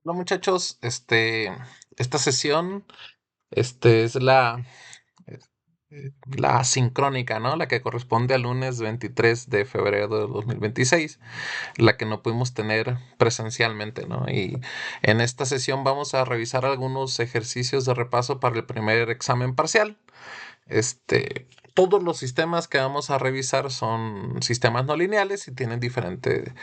Hola muchachos, esta sesión, es la asincrónica, ¿no? La que corresponde al lunes 23 de febrero de 2026, la que no pudimos tener presencialmente, ¿no? Y en esta sesión vamos a revisar algunos ejercicios de repaso para el primer examen parcial. Todos los sistemas que vamos a revisar son sistemas no lineales y tienen diferente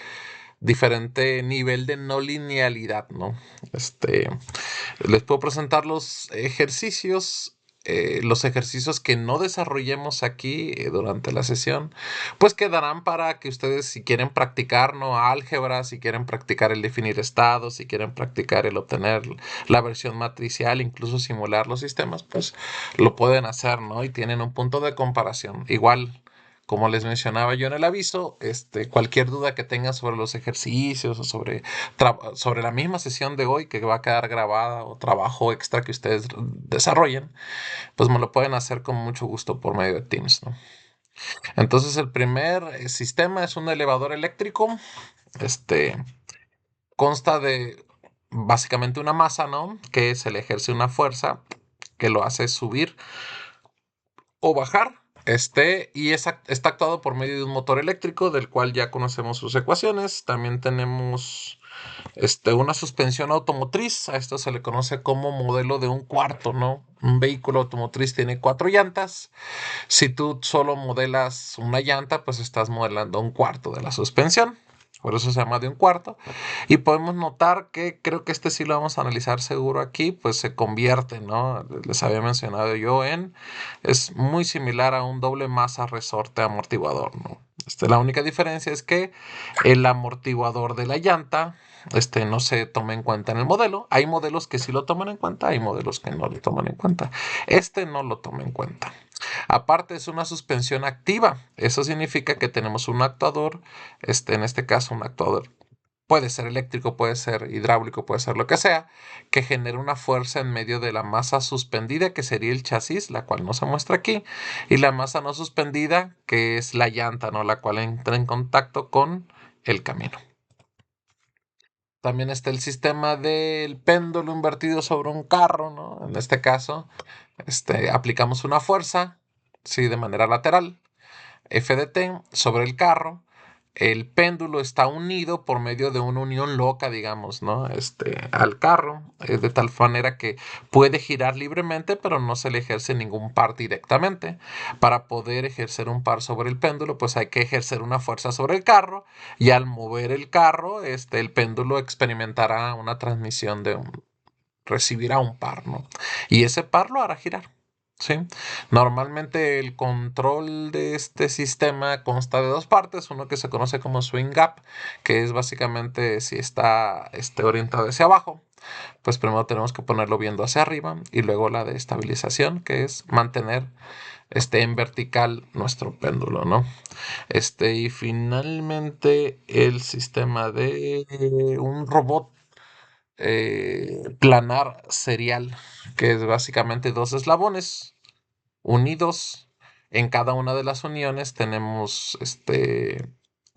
nivel de no linealidad, ¿no? Les puedo presentar los ejercicios que no desarrollemos aquí durante la sesión, pues quedarán para que ustedes, si quieren practicar, ¿no? Álgebra, si quieren practicar el definir estados, si quieren practicar el obtener la versión matricial, incluso simular los sistemas, pues lo pueden hacer, ¿no? Y tienen un punto de comparación. Igual, como les mencionaba yo en el aviso, cualquier duda que tengan sobre los ejercicios o sobre la misma sesión de hoy que va a quedar grabada o trabajo extra que ustedes desarrollen, pues me lo pueden hacer con mucho gusto por medio de Teams, ¿no? Entonces el primer sistema es un elevador eléctrico. Este consta de básicamente una masa, ¿no? Que se le ejerce una fuerza que lo hace subir o bajar. Está actuado por medio de un motor eléctrico, del cual ya conocemos sus ecuaciones. También tenemos una suspensión automotriz. A esto se le conoce como modelo de un cuarto, ¿no? Un vehículo automotriz tiene cuatro llantas. Si tú solo modelas una llanta, pues estás modelando un cuarto de la suspensión. Por eso se llama de un cuarto. Y podemos notar que creo que sí lo vamos a analizar seguro aquí, pues se convierte, ¿no? Les había mencionado yo es muy similar a un doble masa resorte amortiguador, ¿no? La única diferencia es que el amortiguador de la llanta, no se toma en cuenta en el modelo. Hay modelos que sí lo toman en cuenta, hay modelos que no lo toman en cuenta. No lo toma en cuenta. Aparte es una suspensión activa. Eso significa que tenemos un actuador, en este caso un actuador puede ser eléctrico, puede ser hidráulico, puede ser lo que sea, que genera una fuerza en medio de la masa suspendida, que sería el chasis, la cual no se muestra aquí, y la masa no suspendida, que es la llanta, ¿no? La cual entra en contacto con el camino. También está el sistema del péndulo invertido sobre un carro, ¿no? En este caso, aplicamos una fuerza, sí, de manera lateral, F de T, sobre el carro. El péndulo está unido por medio de una unión loca, digamos, ¿no? Al carro, de tal manera que puede girar libremente, pero no se le ejerce ningún par directamente. Para poder ejercer un par sobre el péndulo, pues hay que ejercer una fuerza sobre el carro, y al mover el carro, el péndulo experimentará una transmisión recibirá un par, ¿no? Y ese par lo hará girar. ¿Sí? Normalmente el control de este sistema consta de dos partes, uno que se conoce como swing gap, que es básicamente si está orientado hacia abajo, pues primero tenemos que ponerlo viendo hacia arriba, y luego la de estabilización, que es mantener en vertical nuestro péndulo, ¿no? Y finalmente el sistema de un robot planar serial, que es básicamente dos eslabones unidos. En cada una de las uniones tenemos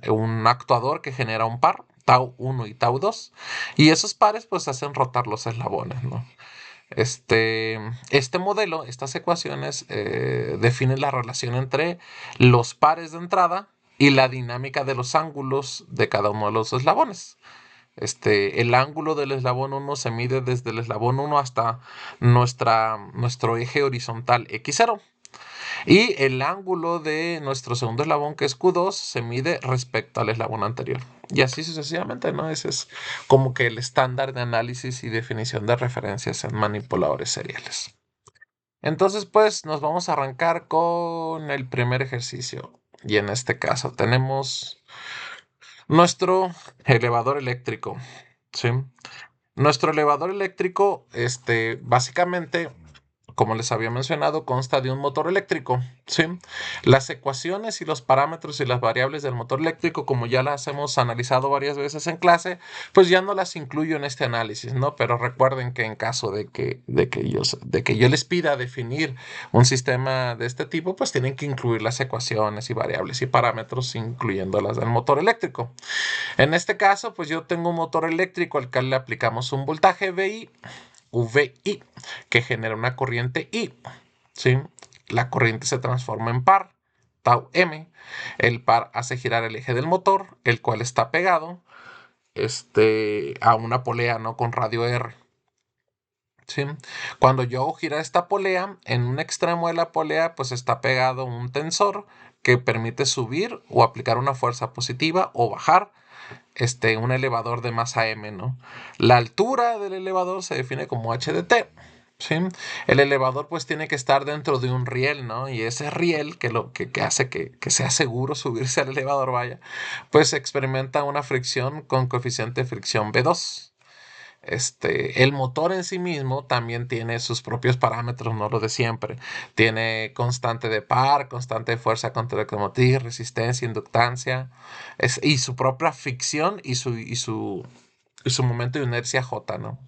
un actuador que genera un par, tau 1 y tau 2, y esos pares pues hacen rotar los eslabones, ¿no? Este modelo, estas ecuaciones definen la relación entre los pares de entrada y la dinámica de los ángulos de cada uno de los eslabones. El ángulo del eslabón 1 se mide desde el eslabón 1 hasta nuestro eje horizontal X0. Y el ángulo de nuestro segundo eslabón, que es Q2, se mide respecto al eslabón anterior. Y así sucesivamente, ¿no? Ese es como que el estándar de análisis y definición de referencias en manipuladores seriales. Entonces, pues nos vamos a arrancar con el primer ejercicio. Y en este caso tenemos nuestro elevador eléctrico. ¿Sí? Nuestro elevador eléctrico, básicamente como les había mencionado, consta de un motor eléctrico, ¿sí? Las ecuaciones y los parámetros y las variables del motor eléctrico, como ya las hemos analizado varias veces en clase, pues ya no las incluyo en este análisis, ¿no? Pero recuerden que en caso de que yo les pida definir un sistema de este tipo, pues tienen que incluir las ecuaciones y variables y parámetros, incluyendo las del motor eléctrico. En este caso, pues yo tengo un motor eléctrico al cual le aplicamos un voltaje VI, que genera una corriente I, ¿sí? La corriente se transforma en par, tau M. El par hace girar el eje del motor, el cual está pegado a una polea, ¿no? Con radio R. ¿Sí? Cuando yo hago girar esta polea, en un extremo de la polea, pues está pegado un tensor que permite subir o aplicar una fuerza positiva o bajar un elevador de masa m, ¿no? La altura del elevador se define como h de t, ¿sí? El elevador pues tiene que estar dentro de un riel, ¿no? Y ese riel que hace que sea seguro subirse al elevador, vaya, pues experimenta una fricción con coeficiente de fricción B2. El motor en sí mismo también tiene sus propios parámetros, no lo de siempre. Tiene constante de par, constante de fuerza contra automotriz, resistencia, inductancia, y su propia fricción y su momento de inercia J, ¿no?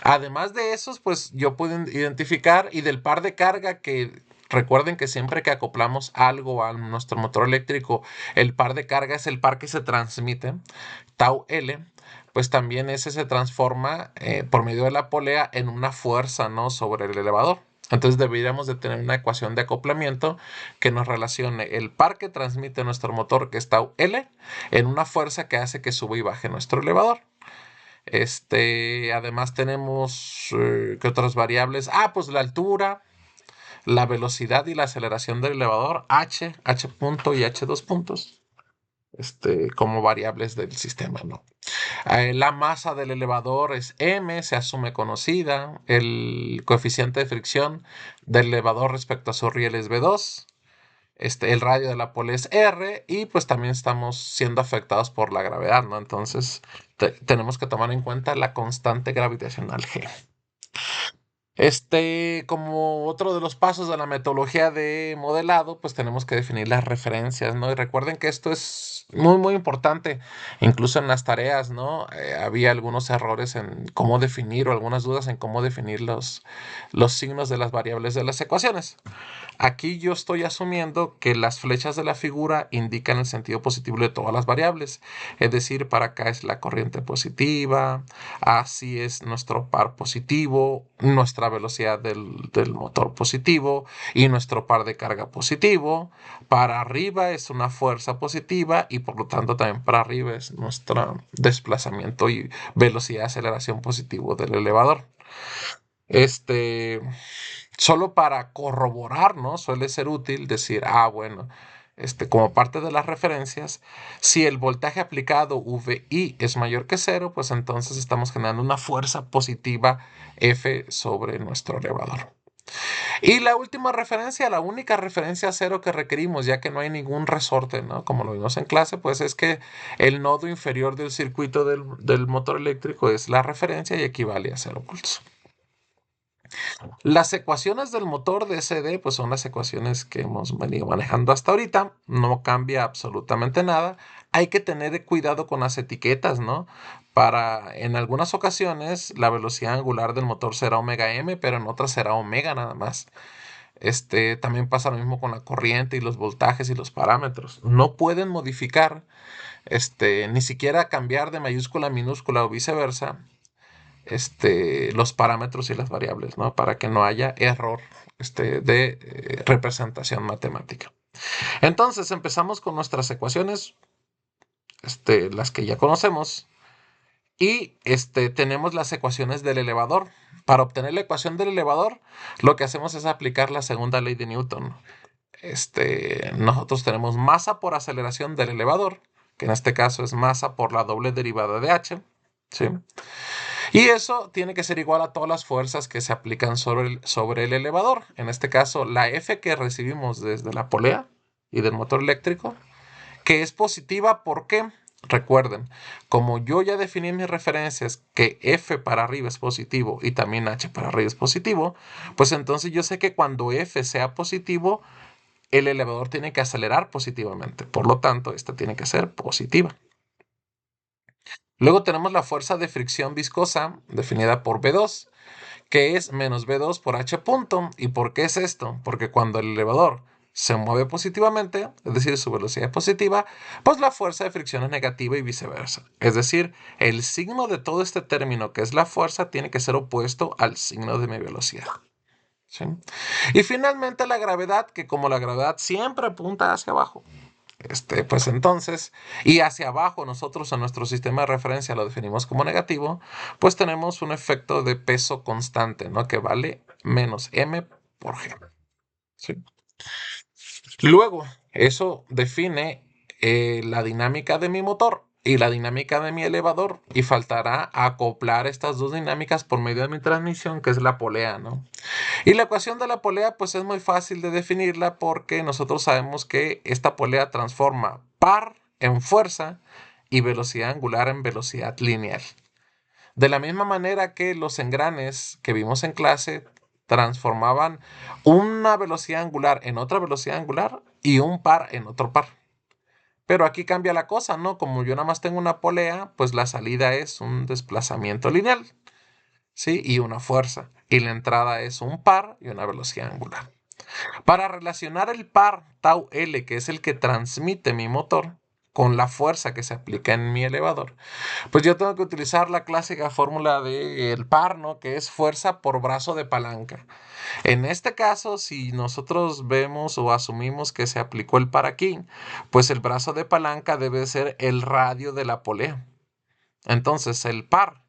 Además de esos, pues yo puedo identificar y del par de carga que recuerden que siempre que acoplamos algo a nuestro motor eléctrico, el par de carga es el par que se transmite, tau L, pues también ese se transforma por medio de la polea en una fuerza, ¿no? Sobre el elevador. Entonces deberíamos de tener una ecuación de acoplamiento que nos relacione el par que transmite nuestro motor, que es tau L, en una fuerza que hace que suba y baje nuestro elevador. Además tenemos, ¿qué otras variables? Pues la altura, la velocidad y la aceleración del elevador, h punto y h2 puntos, como variables del sistema, ¿no? La masa del elevador es m, se asume conocida. El coeficiente de fricción del elevador respecto a su riel es V2. El radio de la pole es R y pues también estamos siendo afectados por la gravedad, ¿no? Entonces tenemos que tomar en cuenta la constante gravitacional G. Como otro de los pasos de la metodología de modelado, pues tenemos que definir las referencias, ¿no? Y recuerden que esto es muy, muy importante, incluso en las tareas, ¿no? Había algunos errores en cómo definir o algunas dudas en cómo definir los signos de las variables de las ecuaciones. Aquí yo estoy asumiendo que las flechas de la figura indican el sentido positivo de todas las variables. Es decir, para acá es la corriente positiva, así es nuestro par positivo, nuestra velocidad del motor positivo y nuestro par de carga positivo. Para arriba es una fuerza positiva y por lo tanto también para arriba es nuestro desplazamiento y velocidad de aceleración positivo del elevador. Solo para corroborar, ¿no? Suele ser útil decir, bueno, como parte de las referencias, si el voltaje aplicado VI es mayor que cero, pues entonces estamos generando una fuerza positiva F sobre nuestro elevador. Y la última referencia, la única referencia a cero que requerimos, ya que no hay ningún resorte, ¿no? Como lo vimos en clase, pues es que el nodo inferior del circuito del motor eléctrico es la referencia y equivale a 0 volts. Las ecuaciones del motor de CD pues son las ecuaciones que hemos venido manejando hasta ahorita. No cambia absolutamente nada. Hay que tener cuidado con las etiquetas, ¿no? En algunas ocasiones la velocidad angular del motor será omega m, pero en otras será omega nada más. También pasa lo mismo con la corriente y los voltajes y los parámetros. No pueden modificar, ni siquiera cambiar de mayúscula a minúscula o viceversa, los parámetros y las variables, ¿no? Para que no haya error de representación matemática. Entonces empezamos con nuestras ecuaciones, las que ya conocemos, y tenemos las ecuaciones del elevador. Para obtener la ecuación del elevador, lo que hacemos es aplicar la segunda ley de Newton. Nosotros tenemos masa por aceleración del elevador, que en este caso es masa por la doble derivada de h, ¿sí? Y eso tiene que ser igual a todas las fuerzas que se aplican sobre el elevador. En este caso, la F que recibimos desde la polea y del motor eléctrico, que es positiva, ¿por qué? recuerden, como yo ya definí en mis referencias que F para arriba es positivo y también H para arriba es positivo, pues entonces yo sé que cuando F sea positivo, el elevador tiene que acelerar positivamente. Por lo tanto, esta tiene que ser positiva. Luego tenemos la fuerza de fricción viscosa, definida por V2, que es menos V2 por H punto. ¿Y por qué es esto? Porque cuando el elevador se mueve positivamente, es decir, su velocidad es positiva, pues la fuerza de fricción es negativa y viceversa. Es decir, el signo de todo este término, que es la fuerza, tiene que ser opuesto al signo de mi velocidad. ¿Sí? Y finalmente la gravedad, que como la gravedad siempre apunta hacia abajo, pues entonces, y hacia abajo nosotros en nuestro sistema de referencia lo definimos como negativo, pues tenemos un efecto de peso constante, ¿no? Que vale menos m por g. ¿Sí? Luego, eso define la dinámica de mi motor y la dinámica de mi elevador, y faltará acoplar estas dos dinámicas por medio de mi transmisión, que es la polea, ¿no? Y la ecuación de la polea pues es muy fácil de definirla, porque nosotros sabemos que esta polea transforma par en fuerza y velocidad angular en velocidad lineal. De la misma manera que los engranes que vimos en clase transformaban una velocidad angular en otra velocidad angular y un par en otro par. Pero aquí cambia la cosa, ¿no? Como yo nada más tengo una polea, pues la salida es un desplazamiento lineal, ¿sí? Y una fuerza. Y la entrada es un par y una velocidad angular. Para relacionar el par tau L, que es el que transmite mi motor, con la fuerza que se aplica en mi elevador, pues yo tengo que utilizar la clásica fórmula del par, ¿no? Que es fuerza por brazo de palanca. En este caso, si nosotros vemos o asumimos que se aplicó el par aquí, pues el brazo de palanca debe ser el radio de la polea. Entonces, el par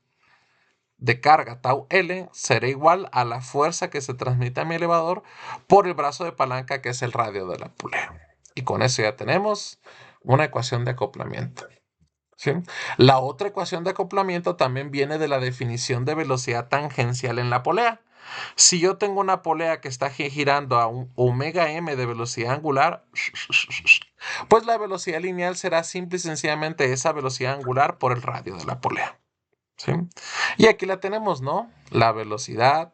de carga tau L será igual a la fuerza que se transmite a mi elevador por el brazo de palanca, que es el radio de la polea. Y con eso ya tenemos una ecuación de acoplamiento. ¿Sí? La otra ecuación de acoplamiento también viene de la definición de velocidad tangencial en la polea. Si yo tengo una polea que está girando a un omega m de velocidad angular, pues la velocidad lineal será simple y sencillamente esa velocidad angular por el radio de la polea. ¿Sí? Y aquí la tenemos, ¿no? La velocidad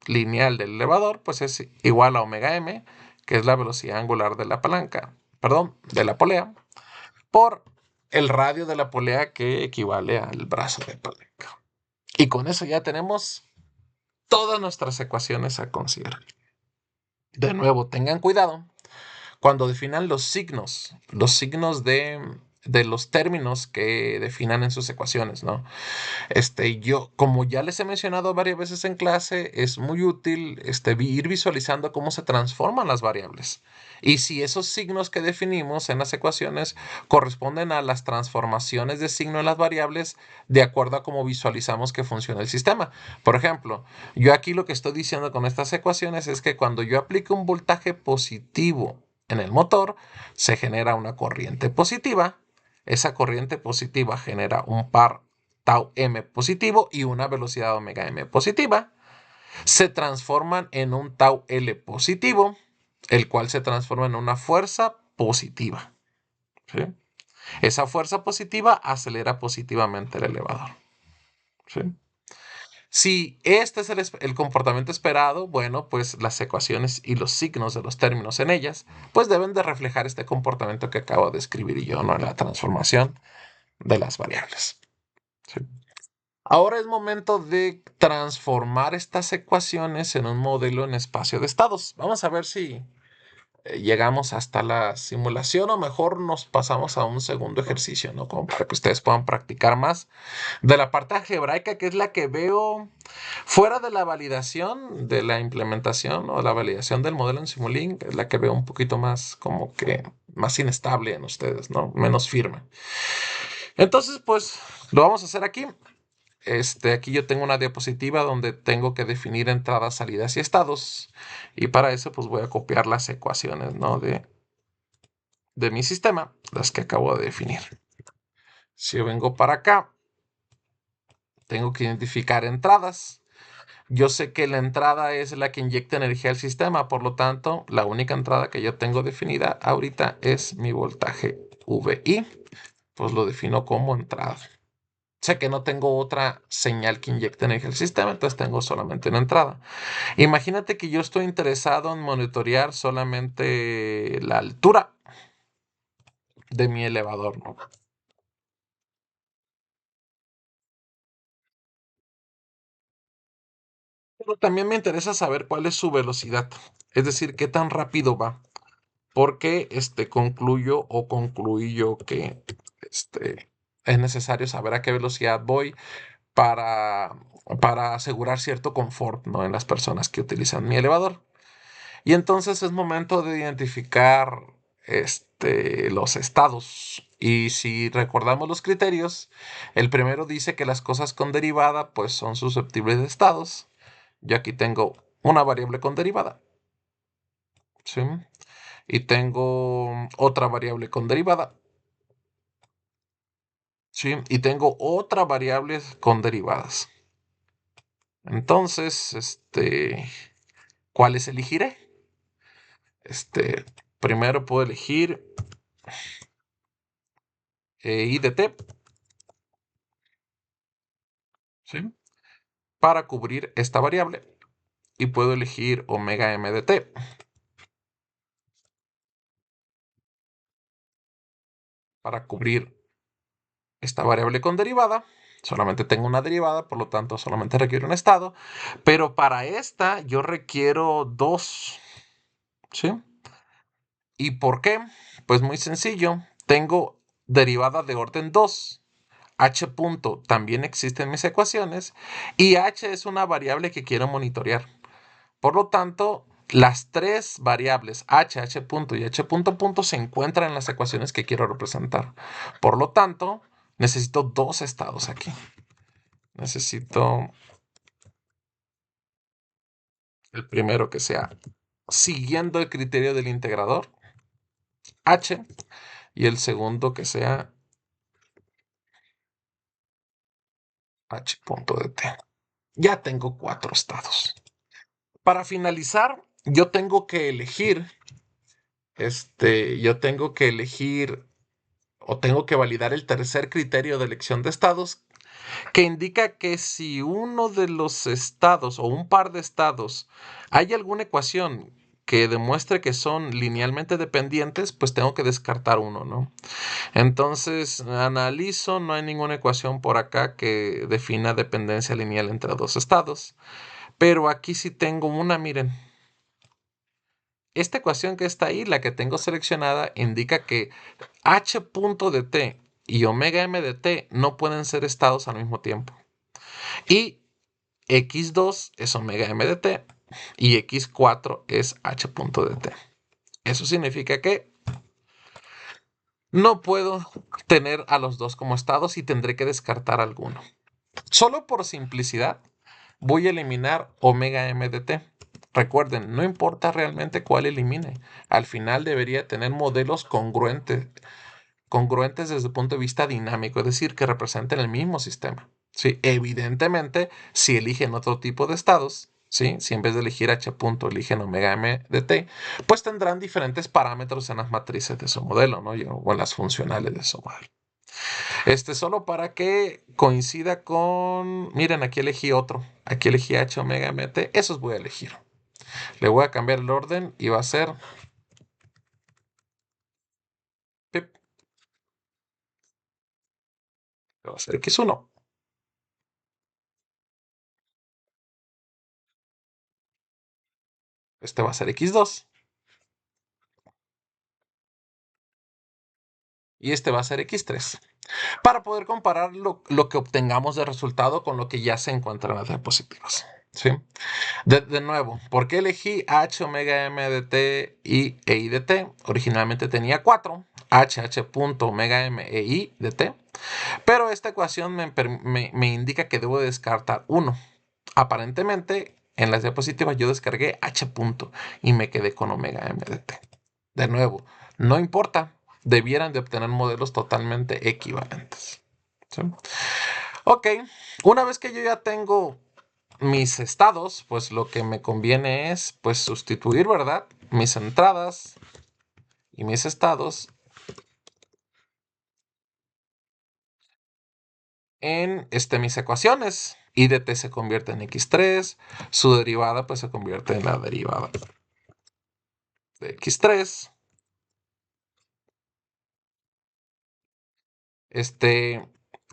lineal del elevador pues es igual a omega m, que es la velocidad angular de la palanca, perdón, de la polea, por el radio de la polea, que equivale al brazo de palanca. Y con eso ya tenemos todas nuestras ecuaciones a considerar. De nuevo, tengan cuidado cuando definan los signos de los términos que definan en sus ecuaciones, ¿no? Yo, como ya les he mencionado varias veces en clase, es muy útil ir visualizando cómo se transforman las variables. Y si esos signos que definimos en las ecuaciones corresponden a las transformaciones de signo en las variables, de acuerdo a cómo visualizamos que funciona el sistema. Por ejemplo, yo aquí lo que estoy diciendo con estas ecuaciones es que cuando yo aplico un voltaje positivo en el motor, se genera una corriente positiva. Esa corriente positiva genera un par tau m positivo y una velocidad omega m positiva, se transforman en un tau L positivo, el cual se transforma en una fuerza positiva. ¿Sí? Esa fuerza positiva acelera positivamente el elevador. ¿Sí? Si este es el comportamiento esperado, bueno, pues las ecuaciones y los signos de los términos en ellas, pues deben de reflejar este comportamiento que acabo de escribir yo, ¿no? En la transformación de las variables. ¿Sí? Ahora es momento de transformar estas ecuaciones en un modelo en espacio de estados. Vamos a ver si llegamos hasta la simulación, o mejor nos pasamos a un segundo ejercicio, ¿no? Como para que ustedes puedan practicar más de la parte algebraica, que es la que veo fuera de la validación de la implementación o la validación del modelo en Simulink, es la que veo un poquito más como que más inestable en ustedes, ¿no? Menos firme. Entonces, pues lo vamos a hacer aquí. Aquí yo tengo una diapositiva donde tengo que definir entradas, salidas y estados. Y para eso pues voy a copiar las ecuaciones, ¿no? de mi sistema, las que acabo de definir. Si yo vengo para acá, tengo que identificar entradas. Yo sé que la entrada es la que inyecta energía al sistema, por lo tanto, la única entrada que yo tengo definida ahorita es mi voltaje VI. pues lo defino como entrada. Sé que no tengo otra señal que inyecte energía al sistema, entonces tengo solamente una entrada. Imagínate que yo estoy interesado en monitorear solamente la altura de mi elevador, ¿no? Pero también me interesa saber cuál es su velocidad, es decir, qué tan rápido va, porque concluyo o concluí yo que es necesario saber a qué velocidad voy para, para asegurar cierto confort, ¿no? En las personas que utilizan mi elevador. Y entonces es momento de identificar los estados. Y si recordamos los criterios, el primero dice que las cosas con derivada pues son susceptibles de estados. Yo aquí tengo una variable con derivada, ¿sí? Y tengo otra variable con derivada, ¿sí? Y tengo otra variable con derivadas. Entonces, ¿cuáles elegiré? Primero puedo elegir I de t, ¿sí? Para cubrir esta variable. Y puedo elegir omega m de t para cubrir esta variable con derivada. Solamente tengo una derivada, por lo tanto solamente requiero un estado. Pero para esta yo requiero dos, ¿sí? ¿Y por qué? Pues muy sencillo. Tengo derivada de orden 2. H punto también existe en mis ecuaciones y h es una variable que quiero monitorear. Por lo tanto, las tres variables h, h punto y h punto punto se encuentran en las ecuaciones que quiero representar. Por lo tanto, necesito dos estados aquí. Necesito el primero que sea siguiendo el criterio del integrador, h, y el segundo que sea h punto de t. Ya tengo cuatro estados. Para finalizar, yo tengo que elegir o tengo que validar el tercer criterio de elección de estados, que indica que si uno de los estados o un par de estados hay alguna ecuación que demuestre que son linealmente dependientes, pues tengo que descartar uno, ¿no? Entonces analizo, no hay ninguna ecuación por acá que defina dependencia lineal entre dos estados, pero aquí sí tengo una, miren. Esta ecuación que está ahí, la que tengo seleccionada, indica que h punto de t y omega m de t no pueden ser estados al mismo tiempo. Y x2 es omega m de t y x4 es h punto de t. Eso significa que no puedo tener a los dos como estados y tendré que descartar alguno. Solo por simplicidad voy a eliminar omega m de t. Recuerden, no importa realmente cuál elimine. Al final debería tener modelos congruentes desde el punto de vista dinámico, es decir, que representen el mismo sistema. ¿Sí? Evidentemente, si eligen otro tipo de estados, ¿sí? Si en vez de elegir h punto eligen omega m de t, pues tendrán diferentes parámetros en las matrices de su modelo, ¿no? O en las funcionales de su modelo. Solo para que coincida con, miren, aquí elegí otro, aquí elegí h omega m de t, esos voy a elegir. Le voy a cambiar el orden y va a ser, pip, va a ser x1. Este va a ser x2. Y este va a ser x3. Para poder comparar lo que obtengamos de resultado con lo que ya se encuentra en las diapositivas. ¿Sí? De nuevo, ¿por qué elegí h omega m de t y e i de t? Originalmente tenía 4, h punto omega m e i de t, pero esta ecuación me indica que debo descartar 1. Aparentemente, en las diapositivas yo descargué h punto y me quedé con omega m de t. De nuevo, no importa, debieran de obtener modelos totalmente equivalentes. ¿Sí? Ok, una vez que yo ya tengo mis estados, pues lo que me conviene es pues sustituir, ¿verdad? Mis entradas y mis estados en mis ecuaciones. I de t se convierte en x3, su derivada pues se convierte en la derivada de x3.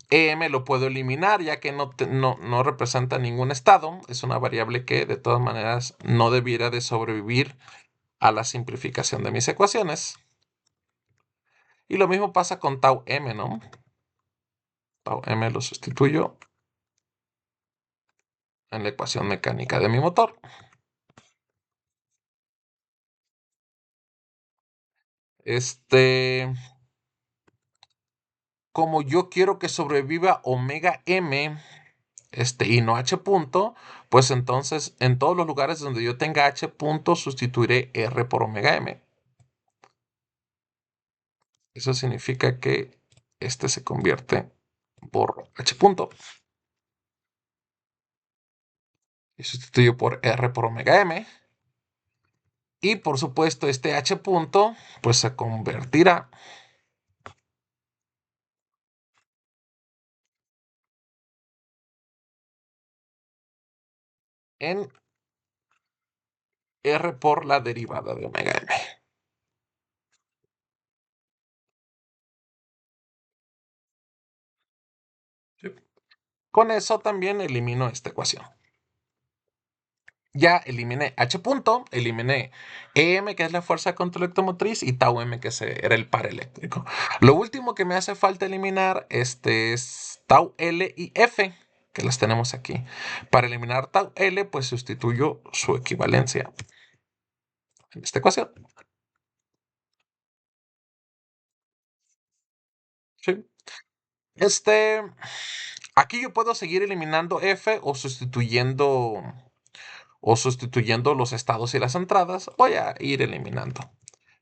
EM lo puedo eliminar ya que no representa ningún estado. Es una variable que de todas maneras no debiera de sobrevivir a la simplificación de mis ecuaciones. Y lo mismo pasa con tau m, ¿no? Tau m lo sustituyo en la ecuación mecánica de mi motor. Como yo quiero que sobreviva omega m, y no h punto, pues entonces en todos los lugares donde yo tenga h punto sustituiré r por omega m. Eso significa que se convierte por h punto y sustituyo por r por omega m. Y por supuesto este h punto pues se convertirá en r por la derivada de omega m. ¿Sí? Con eso también elimino esta ecuación. Ya eliminé h punto, eliminé EM, que es la fuerza contra electromotriz, y tau M, que era el par eléctrico. Lo último que me hace falta eliminar es tau L y F, que las tenemos aquí. Para eliminar tau L, pues sustituyo su equivalencia en esta ecuación. ¿Sí? Aquí yo puedo seguir eliminando F o sustituyendo los estados y las entradas. Voy a ir eliminando.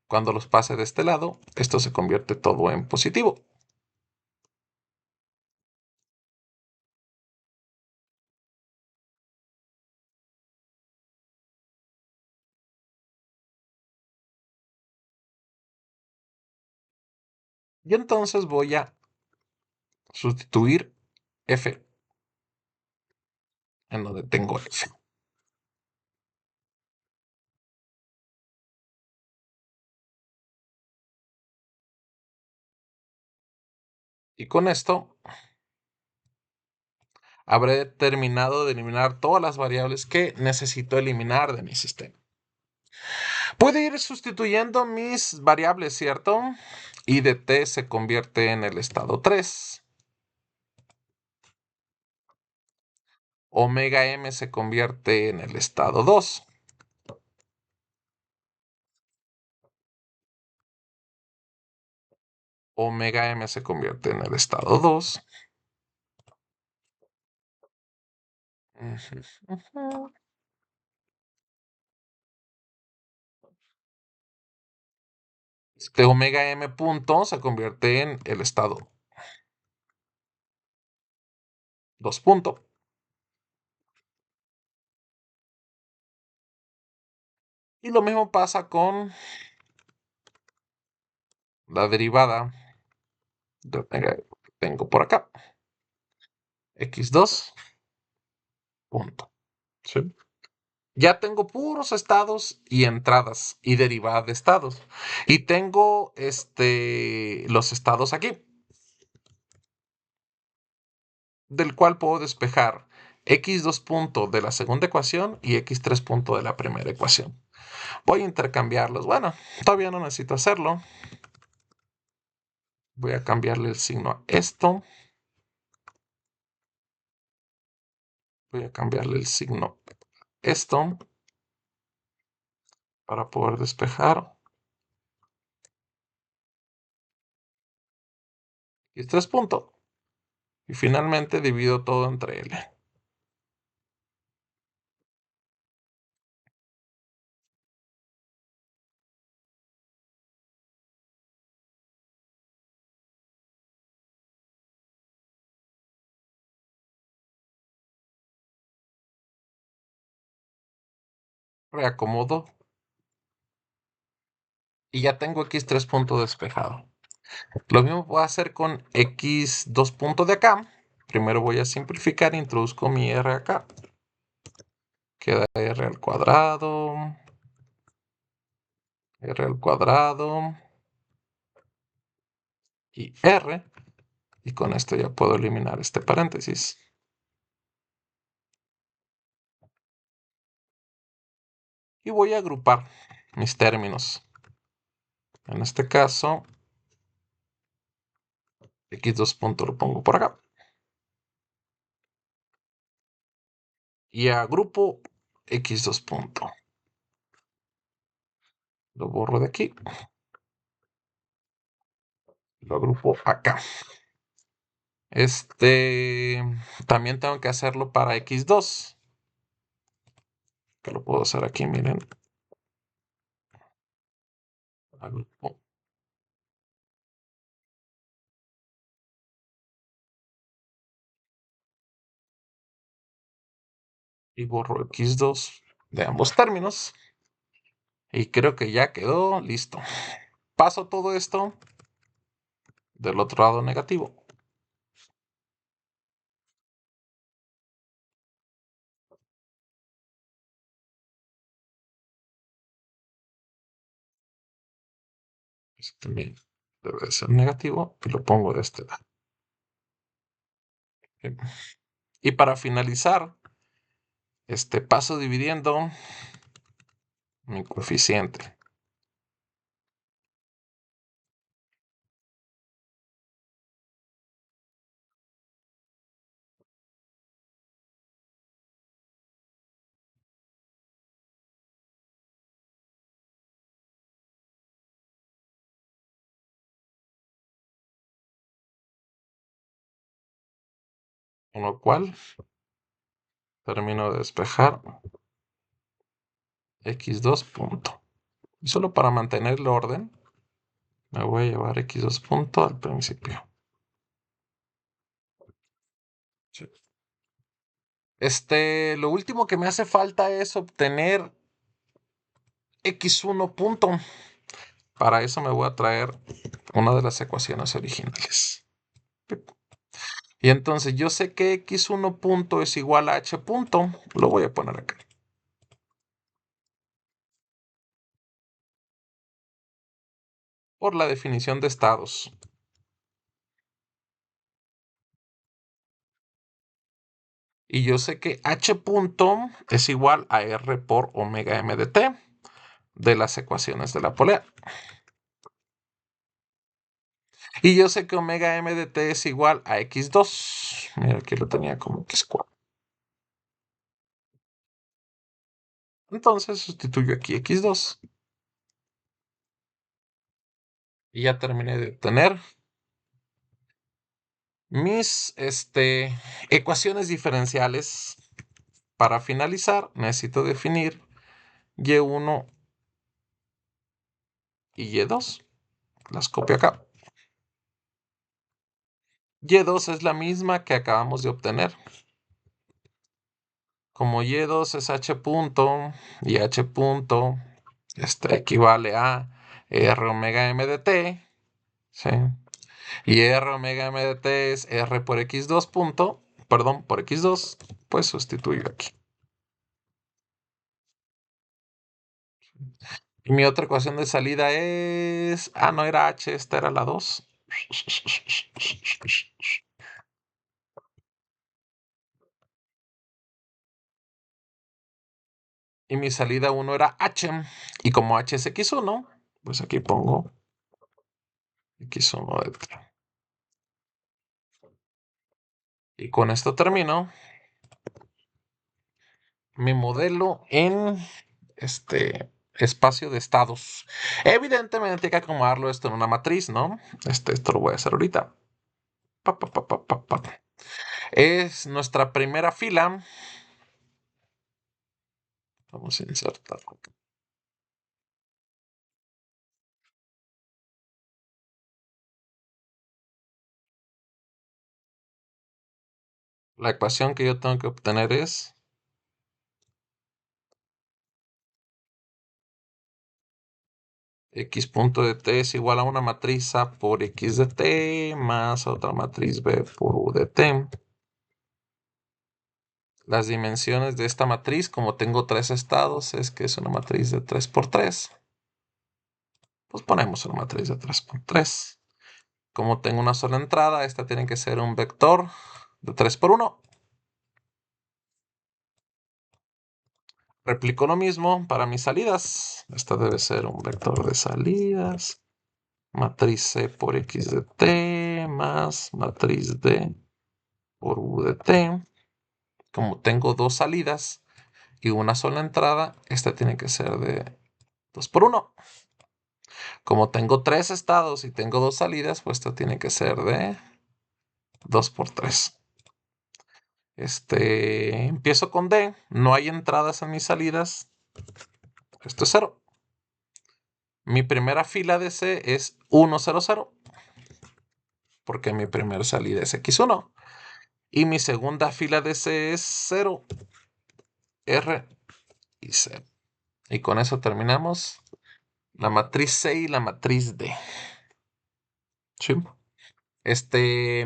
Cuando los pase de este lado, esto se convierte todo en positivo. Y entonces voy a sustituir F en donde tengo F. Y con esto habré terminado de eliminar todas las variables que necesito eliminar de mi sistema. Puedo ir sustituyendo mis variables, ¿cierto? I de t se convierte en el estado 3. Omega m se convierte en el estado 2. Omega m se convierte en el estado 2. Omega m punto se convierte en el estado 2 punto. Y lo mismo pasa con la derivada de omega que tengo por acá. X2 punto. ¿Sí? Ya tengo puros estados y entradas y derivada de estados. Y tengo los estados aquí, del cual puedo despejar x2 punto de la segunda ecuación y x3 punto de la primera ecuación. Voy a intercambiarlos. Bueno, todavía no necesito hacerlo. Voy a cambiarle el signo a esto. Voy a cambiarle el signo a esto para poder despejar. x3 punto. Y finalmente divido todo entre L. Reacomodo y ya tengo x3 punto despejado. Lo mismo puedo hacer con x2 punto de acá. Primero voy a simplificar, introduzco mi r acá. Queda r al cuadrado, r al cuadrado y r. Y con esto ya puedo eliminar este paréntesis. Y voy a agrupar mis términos. En este caso, x2 punto lo pongo por acá. Y agrupo x2 punto. Lo borro de aquí. Lo agrupo acá. También tengo que hacerlo para x2. Que lo puedo hacer aquí, miren. Agrupo. Y borro x2 de ambos términos. Y creo que ya quedó listo. Paso todo esto del otro lado negativo. Este también debe ser negativo y lo pongo de este lado. Y para finalizar, paso dividiendo mi coeficiente. Con lo cual termino de despejar x2 punto. Y solo para mantener el orden, me voy a llevar x2 punto al principio. Sí. Lo último que me hace falta es obtener x1 punto. Para eso me voy a traer una de las ecuaciones originales. Y entonces yo sé que x1 punto es igual a h punto. Lo voy a poner acá. Por la definición de estados. Y yo sé que h punto es igual a r por omega m de t de las ecuaciones de la polea. Y yo sé que omega m de t es igual a x2. Mira, aquí lo tenía como x4. Entonces sustituyo aquí x2. Y ya terminé de obtener mis ecuaciones diferenciales. Para finalizar, necesito definir y1 y y2. Las copio acá. Y2 es la misma que acabamos de obtener. Como y2 es h punto y h punto equivale a r omega m de t, ¿sí? Y r omega m de t es r por x2 punto, perdón, por x2, pues sustituyo aquí. Y mi otra ecuación de salida es... Ah, no era h, esta era la 2. Y mi salida 1 era h. Y como h es x1, pues aquí pongo x1 de t. Y con esto termino mi modelo en espacio de estados. Evidentemente hay que acomodarlo esto en una matriz, ¿no? Esto lo voy a hacer ahorita. Pa, pa, pa, pa, pa, pa. Es nuestra primera fila. Vamos a insertar. La ecuación que yo tengo que obtener es x punto de t es igual a una matriz A por x de t más otra matriz B por u de t. Las dimensiones de esta matriz, como tengo 3 estados, es que es una matriz de 3 por 3. Pues ponemos una matriz de 3 por 3. Como tengo una sola entrada, esta tiene que ser un vector de 3 por 1. Replico lo mismo para mis salidas. Esta debe ser un vector de salidas. Matriz C por X de T más matriz D por U de T. Como tengo dos salidas y una sola entrada, esta tiene que ser de 2 por 1. Como tengo 3 estados y tengo dos salidas, pues esto tiene que ser de 2 por 3. Empiezo con D, no hay entradas en mis salidas, esto es 0. Mi primera fila de C es 1, 0, 0, porque mi primera salida es X1. Y mi segunda fila de C es 0, R y 0. Y con eso terminamos la matriz C y la matriz D. ¿Sí?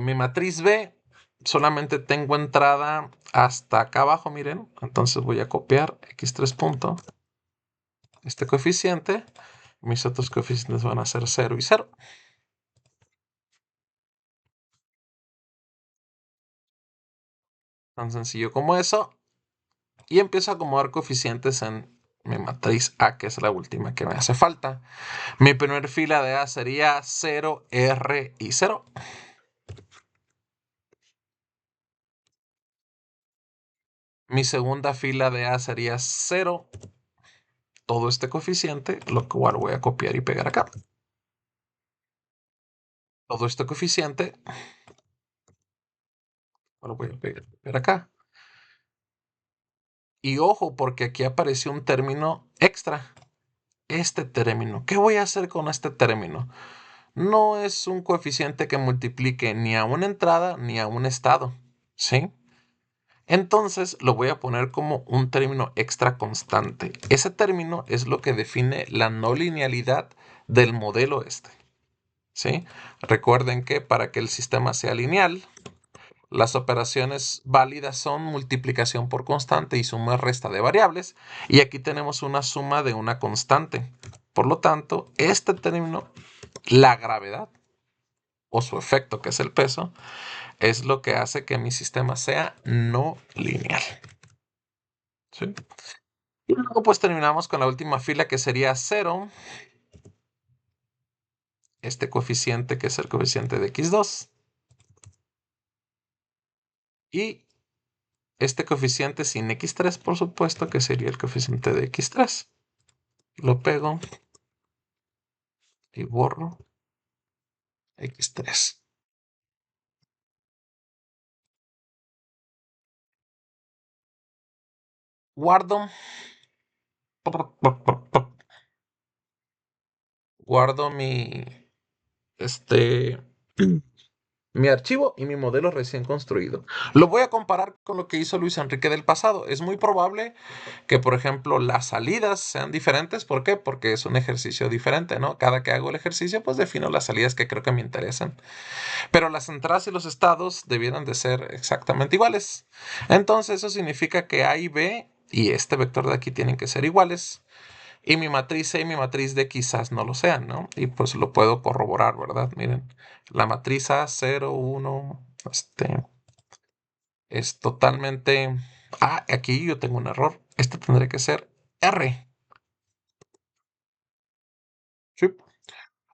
Mi matriz B solamente tengo entrada hasta acá abajo, miren. Entonces voy a copiar X3 punto, este coeficiente. Mis otros coeficientes van a ser 0 y 0. Tan sencillo como eso. Y empiezo a acomodar coeficientes en mi matriz A, que es la última que me hace falta. Mi primer fila de A sería 0, R y 0. Mi segunda fila de A sería 0, todo este coeficiente, lo cual voy a copiar y pegar acá. Todo este coeficiente lo voy a pegar acá. Y ojo, porque aquí apareció un término extra. Este término. ¿Qué voy a hacer con este término? No es un coeficiente que multiplique ni a una entrada ni a un estado. ¿Sí? Entonces lo voy a poner como un término extra constante. Ese término es lo que define la no linealidad del modelo este. ¿Sí? Recuerden que para que el sistema sea lineal, las operaciones válidas son multiplicación por constante y suma y resta de variables. Y aquí tenemos una suma de una constante. Por lo tanto, este término, la gravedad o su efecto, que es el peso, es lo que hace que mi sistema sea no lineal. ¿Sí? Y luego pues terminamos con la última fila, que sería 0. Este coeficiente, que es el coeficiente de x2. Y este coeficiente sin x3, por supuesto, que sería el coeficiente de x3. Lo pego y borro x3. Guardo. Guardo este, mi archivo y mi modelo recién construido. Lo voy a comparar con lo que hizo Luis Enrique del pasado. Es muy probable que, por ejemplo, las salidas sean diferentes. ¿Por qué? Porque es un ejercicio diferente, ¿no? Cada que hago el ejercicio, pues defino las salidas que creo que me interesan. Pero las entradas y los estados debieran de ser exactamente iguales. Entonces eso significa que A y B y este vector de aquí tienen que ser iguales. Y mi matriz C y mi matriz D quizás no lo sean, ¿no? Y pues lo puedo corroborar, ¿verdad? Miren, la matriz A 0, 1, es totalmente... Ah, aquí yo tengo un error. Este tendría que ser R. ¿Sí?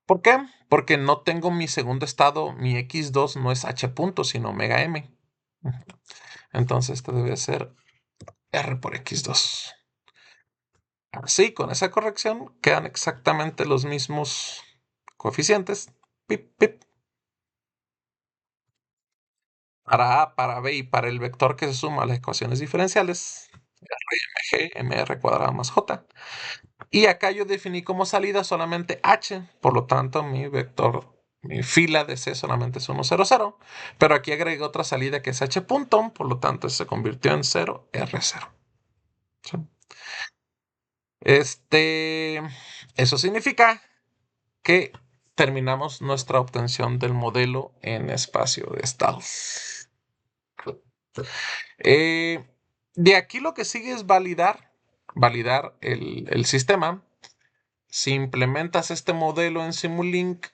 ¿Por qué? Porque no tengo mi segundo estado, mi X2 no es H punto, sino omega M. Entonces esto debe ser R por X2. Así, con esa corrección, quedan exactamente los mismos coeficientes. Pip, pip. Para A, para B y para el vector que se suma a las ecuaciones diferenciales, RMG, MR cuadrado más J. Y acá yo definí como salida solamente H, por lo tanto mi vector, mi fila de C solamente es 1, 0, 0. Pero aquí agregué otra salida que es H punto, por lo tanto se convirtió en 0, R0. ¿Sí? Eso significa que terminamos nuestra obtención del modelo en espacio de estados. De aquí lo que sigue es validar el sistema. Si implementas este modelo en Simulink,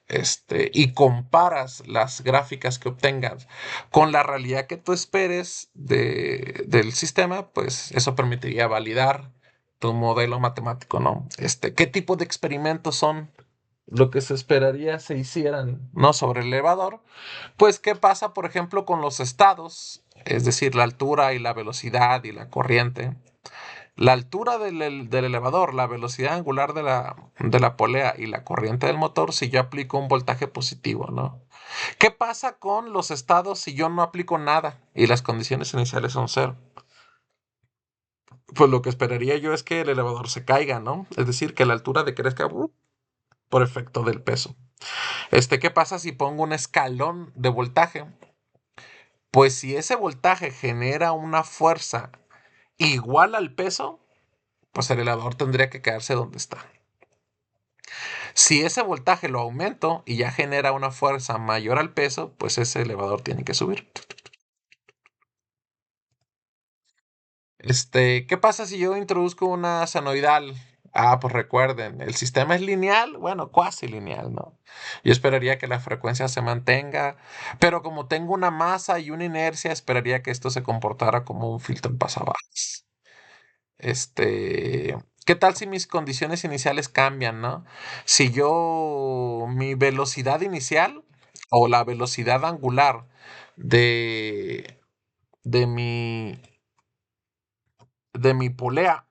y comparas las gráficas que obtengas con la realidad que tú esperes del sistema, pues eso permitiría validar tu modelo matemático, ¿no? ¿Qué tipo de experimentos son lo que se esperaría se hicieran, ¿no? Sobre el elevador? Pues, ¿qué pasa, por ejemplo, con los estados? Es decir, la altura y la velocidad y la corriente. La altura del elevador, la velocidad angular de la polea y la corriente del motor si yo aplico un voltaje positivo, ¿no? ¿Qué pasa con los estados si yo no aplico nada y las condiciones iniciales son cero? Pues lo que esperaría yo es que el elevador se caiga, ¿no? Es decir, que la altura decrezca por efecto del peso. ¿Qué pasa si pongo un escalón de voltaje? Pues si ese voltaje genera una fuerza igual al peso, pues el elevador tendría que quedarse donde está. Si ese voltaje lo aumento y ya genera una fuerza mayor al peso, pues ese elevador tiene que subir. ¿Qué pasa si yo introduzco una senoidal? Ah, pues recuerden, el sistema es lineal, bueno, cuasi lineal, ¿no? Yo esperaría que la frecuencia se mantenga, pero como tengo una masa y una inercia, esperaría que esto se comportara como un filtro en pasabajas. ¿Qué tal si mis condiciones iniciales cambian, no? Si mi velocidad inicial o la velocidad angular de, de mi, de mi polea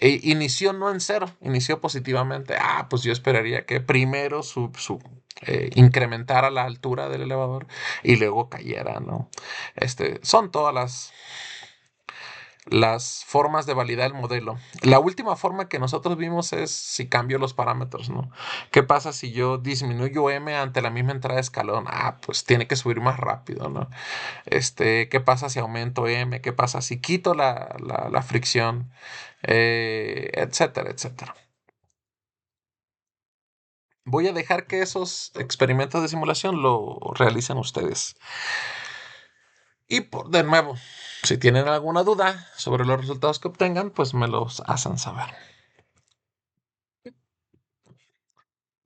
inició no en cero, inició positivamente. Ah, pues yo esperaría que primero incrementara la altura del elevador y luego cayera, ¿no? Son todas las formas de validar el modelo. La última forma que nosotros vimos es si cambio los parámetros, ¿no? ¿Qué pasa si yo disminuyo m ante la misma entrada de escalón? Ah, pues tiene que subir más rápido, ¿no? ¿Qué pasa si aumento m? ¿Qué pasa si quito la fricción? Etcétera, etcétera. Voy a dejar que esos experimentos de simulación lo realicen ustedes. Y de nuevo, si tienen alguna duda sobre los resultados que obtengan, pues me los hacen saber.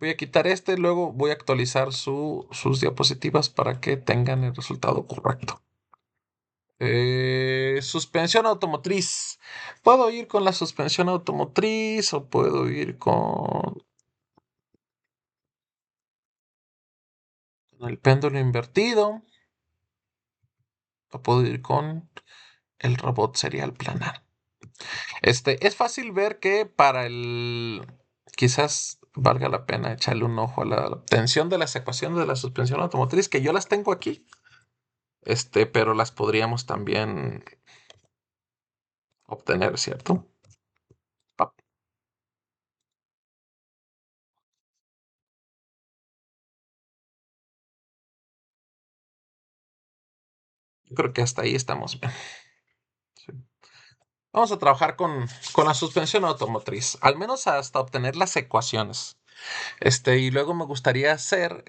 Voy a quitar luego voy a actualizar sus diapositivas para que tengan el resultado correcto. Suspensión automotriz. ¿Puedo ir con la suspensión automotriz o puedo ir con el péndulo invertido? ¿O puedo ir con el robot serial planar? Es fácil ver que quizás valga la pena echarle un ojo a la obtención de las ecuaciones de la suspensión automotriz, que yo las tengo aquí, pero las podríamos también obtener, ¿cierto? Pa- Yo creo que hasta ahí estamos bien. Sí. Vamos a trabajar con la suspensión automotriz, al menos hasta obtener las ecuaciones. Y luego me gustaría hacer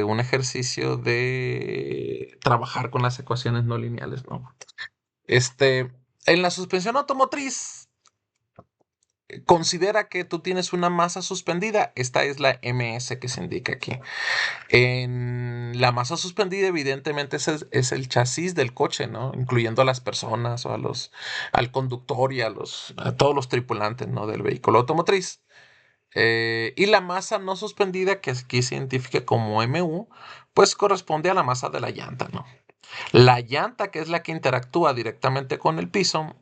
un ejercicio de trabajar con las ecuaciones no lineales, ¿no? En la suspensión automotriz, considera que tú tienes una masa suspendida. Esta es la ms que se indica aquí. En la masa suspendida, evidentemente, es el chasis del coche, ¿no? Incluyendo a las personas o al conductor y a todos los tripulantes, ¿no? Del vehículo automotriz. Y la masa no suspendida, que aquí se identifica como MU, pues corresponde a la masa de la llanta, ¿no? La llanta, que es la que interactúa directamente con el piso,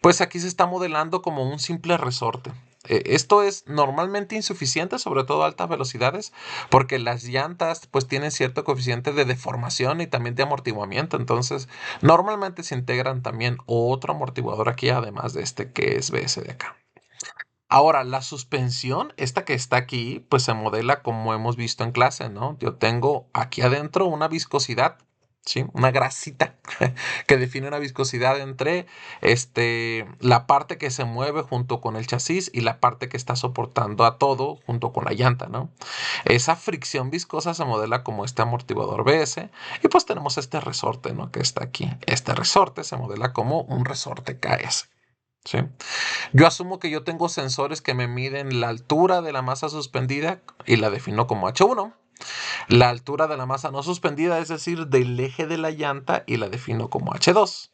pues aquí se está modelando como un simple resorte. Esto es normalmente insuficiente, sobre todo a altas velocidades, porque las llantas pues tienen cierto coeficiente de deformación y también de amortiguamiento. Entonces, normalmente se integran también otro amortiguador aquí, además de este que es BS de acá. Ahora, la suspensión, esta que está aquí, pues se modela como hemos visto en clase, ¿no? Yo tengo aquí adentro una viscosidad ¿sí? Una grasita que define una viscosidad entre la parte que se mueve junto con el chasis y la parte que está soportando a todo junto con la llanta, ¿no? Esa fricción viscosa se modela como este amortiguador BS y pues tenemos este resorte, ¿no? Que está aquí. Este resorte se modela como un resorte KS. ¿Sí? Yo asumo que yo tengo sensores que me miden la altura de la masa suspendida y la defino como H1. La altura de la masa no suspendida, es decir, del eje de la llanta, y la defino como H2.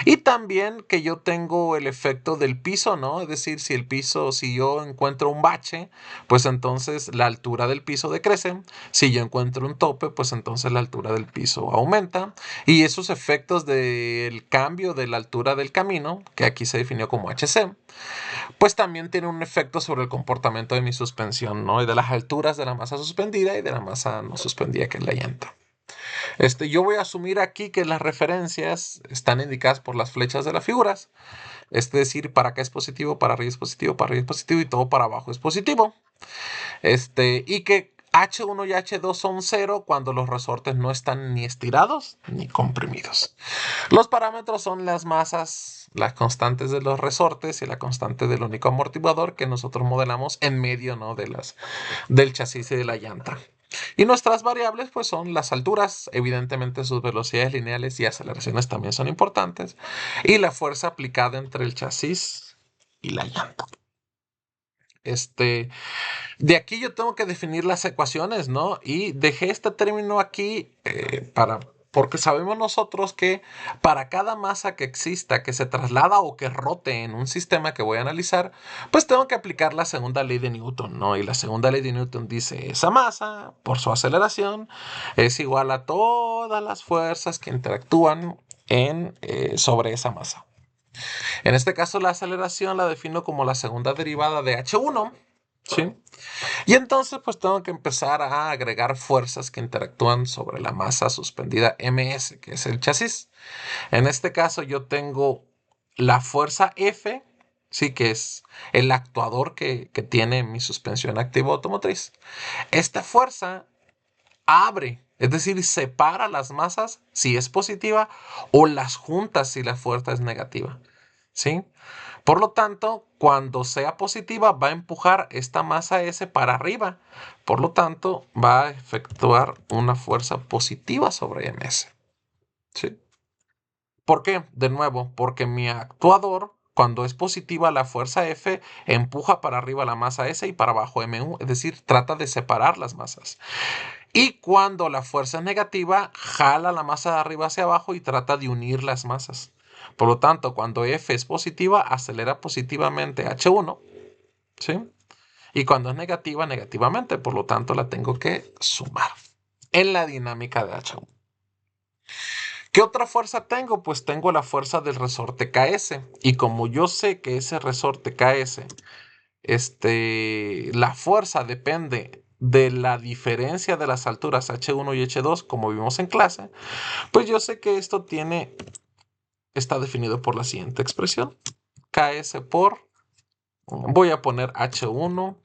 Y también que yo tengo el efecto del piso, ¿no? Es decir, si el piso, si yo encuentro un bache, pues entonces la altura del piso decrece. Si yo encuentro un tope, pues entonces la altura del piso aumenta. Y esos efectos del cambio de la altura del camino, que aquí se definió como HC, pues también tiene un efecto sobre el comportamiento de mi suspensión, ¿no? Y de las alturas de la masa suspendida y de la masa no suspendida, que es la llanta. Yo voy a asumir aquí que las referencias están indicadas por las flechas de las figuras. Es decir, para acá es positivo, para arriba es positivo, para arriba es positivo y todo para abajo es positivo. Y que H1 y H2 son cero cuando los resortes no están ni estirados ni comprimidos. Los parámetros son las masas, las constantes de los resortes y la constante del único amortiguador que nosotros modelamos en medio, ¿no? Del chasis y de la llanta. Y nuestras variables pues son las alturas, evidentemente sus velocidades lineales y aceleraciones también son importantes, y la fuerza aplicada entre el chasis y la llanta. De aquí yo tengo que definir las ecuaciones, ¿no? Y dejé este término aquí porque sabemos nosotros que para cada masa que exista, que se traslada o que rote en un sistema que voy a analizar, pues tengo que aplicar la segunda ley de Newton, ¿no? Y la segunda ley de Newton dice, esa masa, por su aceleración, es igual a todas las fuerzas que interactúan sobre esa masa. En este caso, la aceleración la defino como la segunda derivada de h1, ¿sí? Y entonces pues tengo que empezar a agregar fuerzas que interactúan sobre la masa suspendida ms, que es el chasis. En este caso yo tengo la fuerza F, sí, que es el actuador que tiene mi suspensión activa automotriz. Esta fuerza abre, es decir, separa las masas si es positiva o las junta si la fuerza es negativa, ¿sí? Por lo tanto, cuando sea positiva, va a empujar esta masa S para arriba. Por lo tanto, va a efectuar una fuerza positiva sobre MS. ¿Sí? ¿Por qué? De nuevo, porque mi actuador, cuando es positiva la fuerza F, empuja para arriba la masa S y para abajo MU, es decir, trata de separar las masas. Y cuando la fuerza es negativa, jala la masa de arriba hacia abajo y trata de unir las masas. Por lo tanto, cuando F es positiva, acelera positivamente H1, ¿sí? Y cuando es negativa, negativamente. Por lo tanto, la tengo que sumar en la dinámica de H1. ¿Qué otra fuerza tengo? Pues tengo la fuerza del resorte KS. Y como yo sé que ese resorte KS, la fuerza depende de la diferencia de las alturas H1 y H2, como vimos en clase, pues yo sé que esto está definido por la siguiente expresión. KS voy a poner H1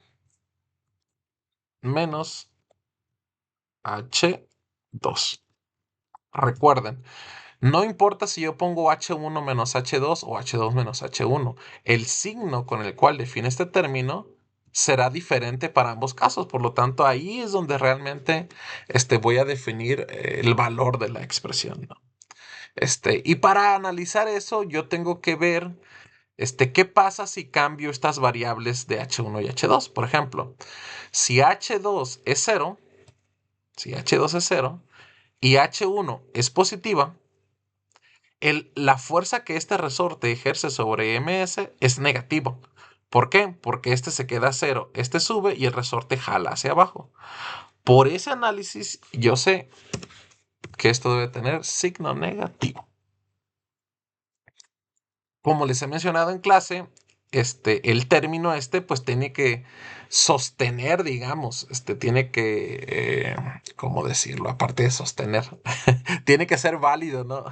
menos H2. Recuerden, no importa si yo pongo H1 menos H2 o H2 menos H1, el signo con el cual define este término será diferente para ambos casos. Por lo tanto, ahí es donde realmente voy a definir el valor de la expresión, ¿no? Y para analizar eso, yo tengo que ver qué pasa si cambio estas variables de H1 y H2. Por ejemplo, si H2 es 0, si H2 es 0 y H1 es positiva, la fuerza que este resorte ejerce sobre MS es negativa. ¿Por qué? Porque este se queda a 0, este sube y el resorte jala hacia abajo. Por ese análisis, yo sé que esto debe tener signo negativo. Como les he mencionado en clase, el término pues tiene que sostener, digamos, tiene que, ¿cómo decirlo? Aparte de sostener, tiene que ser válido, ¿no?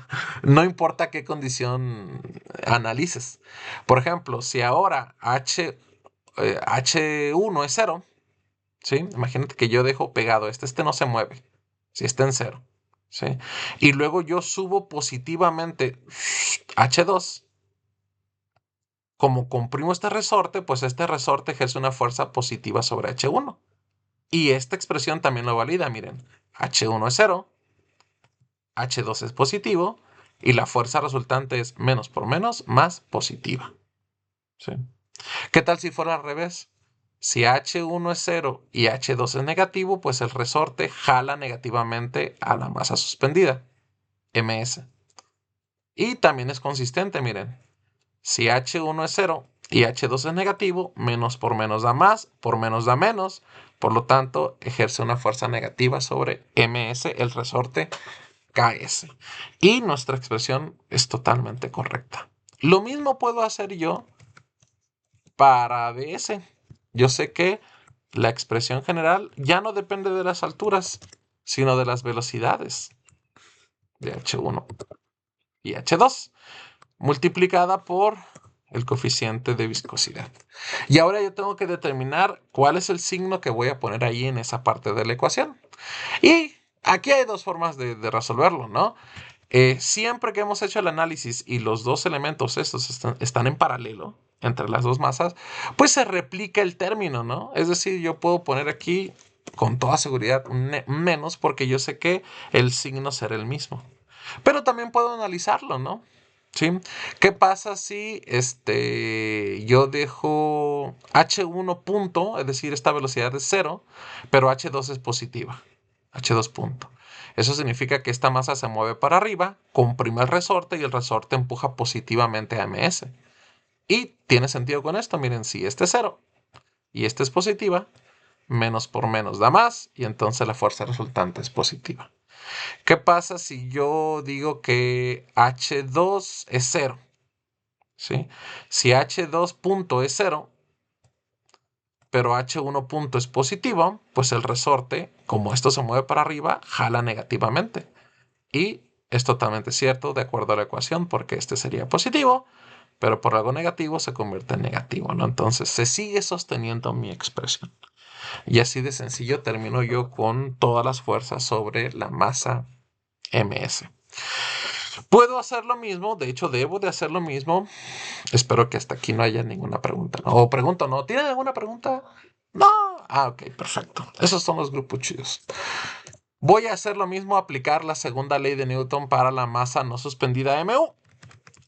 No importa qué condición analices. Por ejemplo, si ahora H1 es 0, ¿sí? Imagínate que yo dejo pegado este no se mueve, si está en 0. ¿sí? Y luego yo subo positivamente H2. Como comprimo este resorte, pues este resorte ejerce una fuerza positiva sobre H1. Y esta expresión también lo valida, miren. H1 es 0, H2 es positivo, y la fuerza resultante es menos por menos más positiva. ¿Sí? ¿Qué tal si fuera al revés? Si H1 es 0 y H2 es negativo, pues el resorte jala negativamente a la masa suspendida, ms. Y también es consistente, miren. Si H1 es 0 y H2 es negativo, menos por menos da más, por menos da menos. Por lo tanto, ejerce una fuerza negativa sobre ms, el resorte KS. Y nuestra expresión es totalmente correcta. Lo mismo puedo hacer yo para ds. Yo sé que la expresión general ya no depende de las alturas, sino de las velocidades de H1 y H2, multiplicada por el coeficiente de viscosidad. Y ahora yo tengo que determinar cuál es el signo que voy a poner ahí en esa parte de la ecuación. Y aquí hay dos formas de resolverlo, ¿no? Siempre que hemos hecho el análisis y los dos elementos estos están en paralelo entre las dos masas, pues se replica el término, ¿no? Es decir, yo puedo poner aquí con toda seguridad un menos porque yo sé que el signo será el mismo. Pero también puedo analizarlo, ¿no? ¿Sí? ¿Qué pasa si yo dejo H1 punto, es decir, esta velocidad es 0, pero H2 es positiva? H2 punto. Eso significa que esta masa se mueve para arriba, comprime el resorte y el resorte empuja positivamente a ms. Y tiene sentido con esto, miren, si este es 0 y este es positiva, menos por menos da más y entonces la fuerza resultante es positiva. ¿Qué pasa si yo digo que H2 es 0? ¿Sí? Si H2 punto es 0, pero H1 punto es positivo, pues el resorte, como esto se mueve para arriba, jala negativamente. Y es totalmente cierto de acuerdo a la ecuación, porque este sería positivo, pero por algo negativo se convierte en negativo, ¿no? Entonces se sigue sosteniendo mi expresión. Y así de sencillo termino yo con todas las fuerzas sobre la masa ms. Puedo hacer lo mismo, de hecho debo de hacer lo mismo. Espero que hasta aquí no haya ninguna pregunta, ¿no? O pregunto, ¿no? ¿Tienen alguna pregunta? No. Ah, ok, perfecto. Esos son los grupos chidos. Voy a hacer lo mismo, aplicar la segunda ley de Newton para la masa no suspendida mu.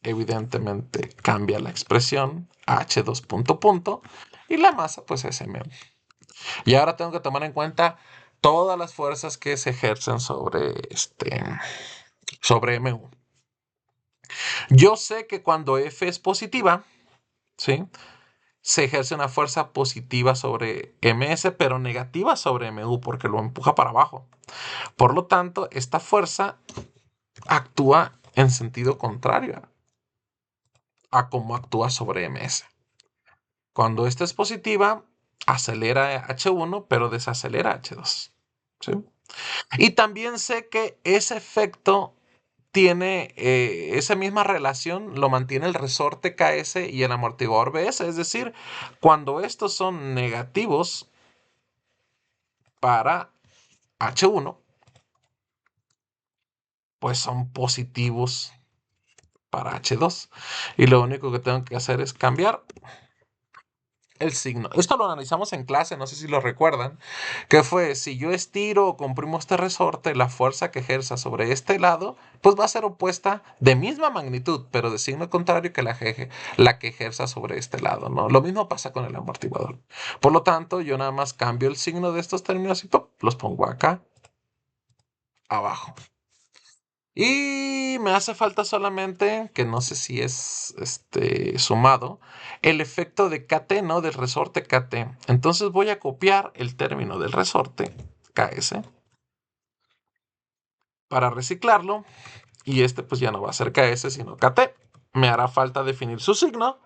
Evidentemente cambia la expresión H2 punto punto y la masa pues es mu. Y ahora tengo que tomar en cuenta todas las fuerzas que se ejercen sobre mu. Yo sé que cuando F es positiva, ¿sí? Se ejerce una fuerza positiva sobre ms, pero negativa sobre mu porque lo empuja para abajo. Por lo tanto, esta fuerza actúa en sentido contrario a cómo actúa sobre ms. Cuando esta es positiva, acelera H1, pero desacelera H2. ¿Sí? Y también sé que ese efecto tiene esa misma relación, lo mantiene el resorte KS y el amortiguador BS. Es decir, cuando estos son negativos para H1, pues son positivos para H2. Y lo único que tengo que hacer es cambiar el signo. Esto lo analizamos en clase, no sé si lo recuerdan, que fue si yo estiro o comprimo este resorte, la fuerza que ejerza sobre este lado, pues va a ser opuesta de misma magnitud, pero de signo contrario que la que ejerza sobre este lado, ¿no? Lo mismo pasa con el amortiguador. Por lo tanto, yo nada más cambio el signo de estos términos y ¡pum!, los pongo acá abajo. Y me hace falta solamente, que no sé si es sumado, el efecto de KT, ¿no? Del resorte KT. Entonces voy a copiar el término del resorte, KS, para reciclarlo. Y pues ya no va a ser KS, sino KT. Me hará falta definir su signo.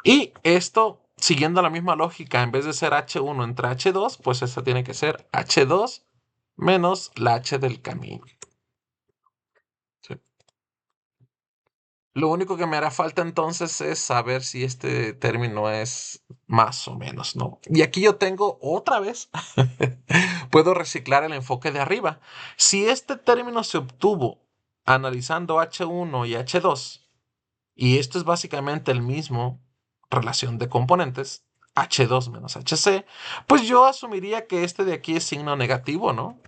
Y esto, siguiendo la misma lógica, en vez de ser H1 entre H2, pues esto tiene que ser H2 menos la H del camino. ¿Sí? Lo único que me hará falta entonces es saber si este término es más o menos, ¿no? Y aquí yo tengo otra vez, puedo reciclar el enfoque de arriba. Si este término se obtuvo analizando H1 y H2, y esto es básicamente el mismo relación de componentes, H2 menos HC, pues yo asumiría que este de aquí es signo negativo, ¿no?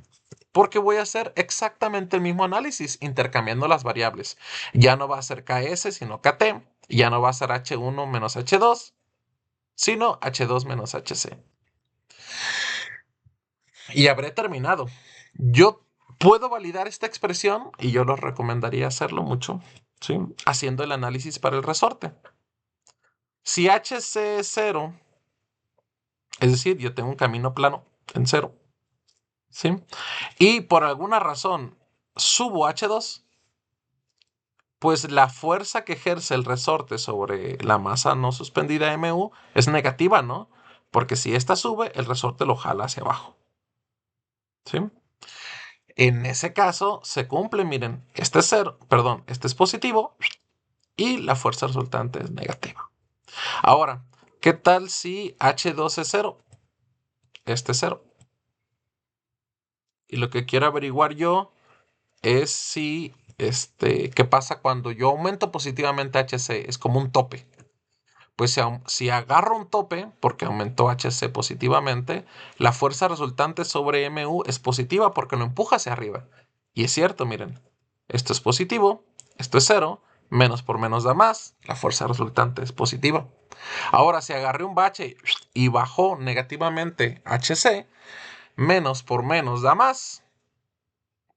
Porque voy a hacer exactamente el mismo análisis intercambiando las variables. Ya no va a ser KS, sino KT. Ya no va a ser H1 menos H2, sino H2 menos HC. Y habré terminado. Yo puedo validar esta expresión y yo lo recomendaría hacerlo mucho, ¿sí? Haciendo el análisis para el resorte. Si HC es 0, es decir, yo tengo un camino plano en 0, ¿sí? Y por alguna razón subo H2, pues la fuerza que ejerce el resorte sobre la masa no suspendida MU es negativa, ¿no? Porque si esta sube, el resorte lo jala hacia abajo, ¿sí? En ese caso se cumple, miren, este es cero, perdón, este es positivo y la fuerza resultante es negativa. Ahora, ¿qué tal si H2 es cero? Este es cero. Y lo que quiero averiguar yo es si, ¿qué pasa cuando yo aumento positivamente HC? Es como un tope. Pues si agarro un tope, porque aumentó HC positivamente, la fuerza resultante sobre MU es positiva porque lo empuja hacia arriba. Y es cierto, miren, esto es positivo, esto es cero, menos por menos da más, la fuerza resultante es positiva. Ahora, si agarré un bache y bajó negativamente HC, menos por menos da más,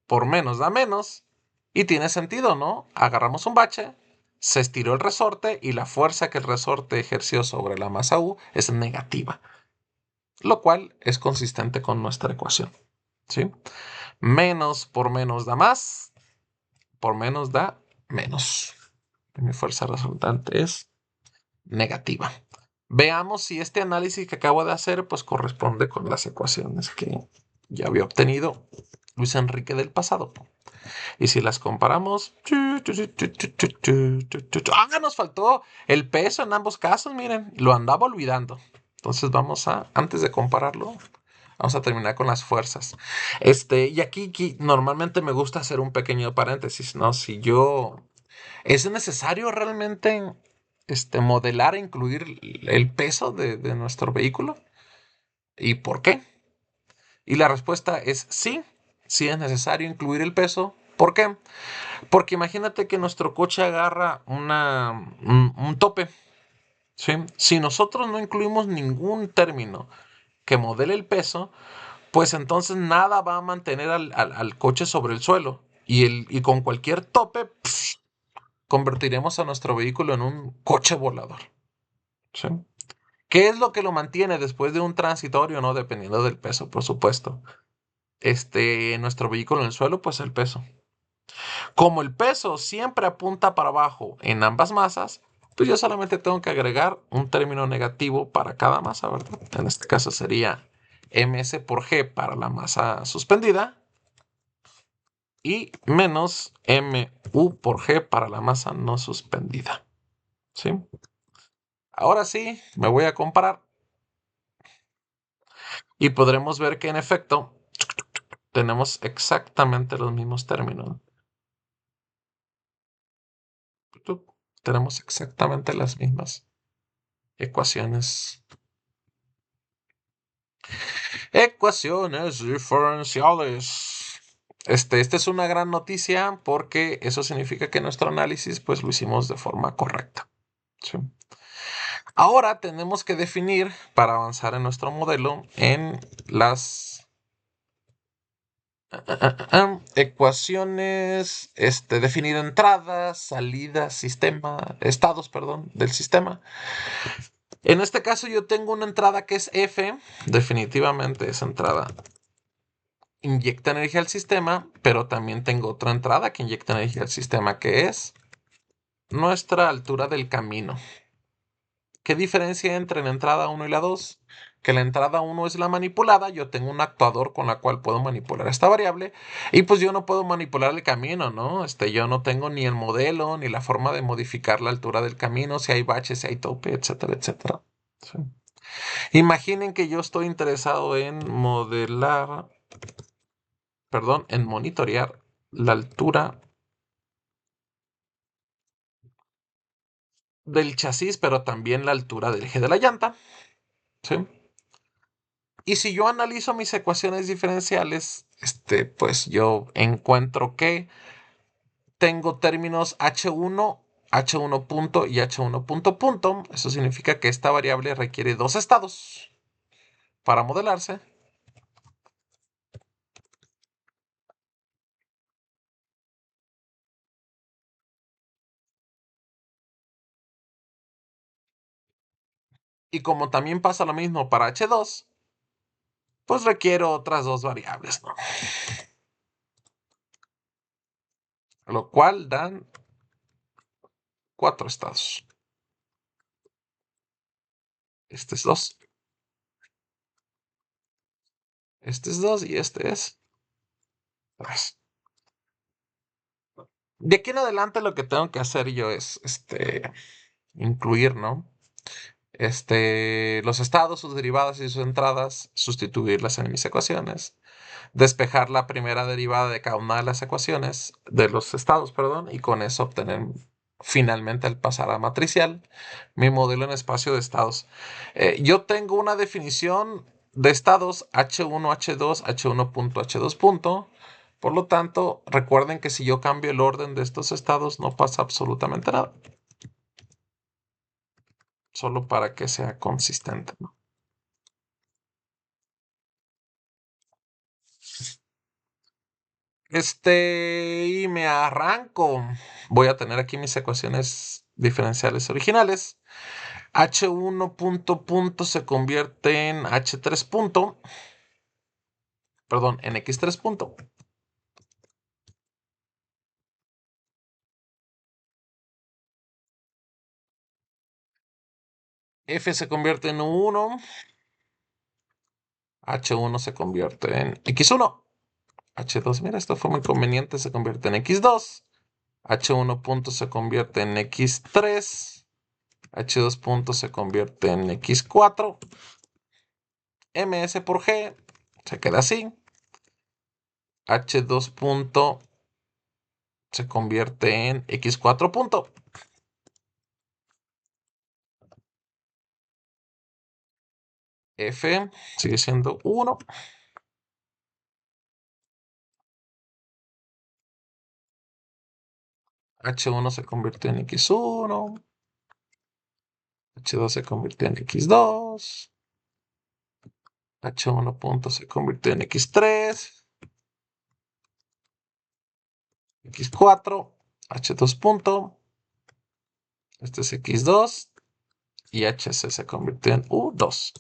por menos da menos, y tiene sentido, ¿no? Agarramos un bache, se estiró el resorte y la fuerza que el resorte ejerció sobre la masa U es negativa, lo cual es consistente con nuestra ecuación, ¿sí? Menos por menos da más, por menos da menos. Y mi fuerza resultante es negativa. Veamos si este análisis que acabo de hacer pues corresponde con las ecuaciones que ya había obtenido Luis Enrique del pasado. Y si las comparamos, nos faltó el peso en ambos casos, miren, lo andaba olvidando. Entonces antes de compararlo, vamos a terminar con las fuerzas. Y aquí normalmente me gusta hacer un pequeño paréntesis, ¿no? Si yo, ¿es necesario realmente modelar e incluir el peso de nuestro vehículo? ¿Y por qué? Y la respuesta es sí, sí es necesario incluir el peso. ¿Por qué? Porque imagínate que nuestro coche agarra un tope, ¿sí? Si nosotros no incluimos ningún término que modele el peso, pues entonces nada va a mantener al coche sobre el suelo. Y con cualquier tope, convertiremos a nuestro vehículo en un coche volador, ¿sí? ¿Qué es lo que lo mantiene después de un transitorio? No, dependiendo del peso, por supuesto. Nuestro vehículo en el suelo, pues el peso. Como el peso siempre apunta para abajo en ambas masas, pues yo solamente tengo que agregar un término negativo para cada masa, ¿verdad? En este caso sería ms por g para la masa suspendida y menos mu por g para la masa no suspendida. ¿Sí? Ahora sí, me voy a comparar y podremos ver que en efecto tenemos exactamente los mismos términos. Tenemos exactamente las mismas ecuaciones. Ecuaciones diferenciales. Esta es una gran noticia porque eso significa que nuestro análisis pues lo hicimos de forma correcta. ¿Sí? Ahora tenemos que definir para avanzar en nuestro modelo en las ecuaciones, definir entradas, salidas, sistema, estados, perdón, del sistema. En este caso yo tengo una entrada que es F, definitivamente esa entrada inyecta energía al sistema, pero también tengo otra entrada que inyecta energía al sistema, que es nuestra altura del camino. ¿Qué diferencia entre la entrada 1 y la 2? que la entrada 1 es la manipulada, yo tengo un actuador con la cual puedo manipular esta variable y pues yo no puedo manipular el camino, ¿no? Yo no tengo ni el modelo ni la forma de modificar la altura del camino, si hay baches, si hay tope, etcétera, etcétera. Sí. Imaginen que yo estoy interesado en modelar, perdón, en monitorear la altura del chasis, pero también la altura del eje de la llanta, ¿sí? Y si yo analizo mis ecuaciones diferenciales, pues yo encuentro que tengo términos H1 punto y H1 punto punto. Eso significa que esta variable requiere dos estados para modelarse. Y como también pasa lo mismo para H2, pues requiero otras dos variables, ¿no? Lo cual dan cuatro estados. Este es 2, este es 2 y este es 3. De aquí en adelante lo que tengo que hacer yo es incluir, ¿no? Los estados, sus derivadas y sus entradas, sustituirlas en mis ecuaciones, despejar la primera derivada de cada una de las ecuaciones, de los estados, perdón, y con eso obtener finalmente al pasar a matricial mi modelo en espacio de estados. Yo tengo una definición de estados H1, H2, H1 punto, H2 punto. Por lo tanto, recuerden que si yo cambio el orden de estos estados no pasa absolutamente nada. Solo para que sea consistente, ¿no? Y me arranco. Voy a tener aquí mis ecuaciones diferenciales originales. H1 punto punto se convierte en H3 punto, perdón, en X3 punto. F se convierte en 1, H1 se convierte en X1, H2, mira, esto fue muy conveniente, se convierte en X2, H1 punto se convierte en X3, H2 punto se convierte en X4, MS por G se queda así, H2 punto se convierte en X4 punto. F sigue siendo 1. H1 se convirtió en X1. H2 se convirtió en X2. H1 punto se convirtió en X3. X4. H2 punto. Este es X2. Y HC se convirtió en U2.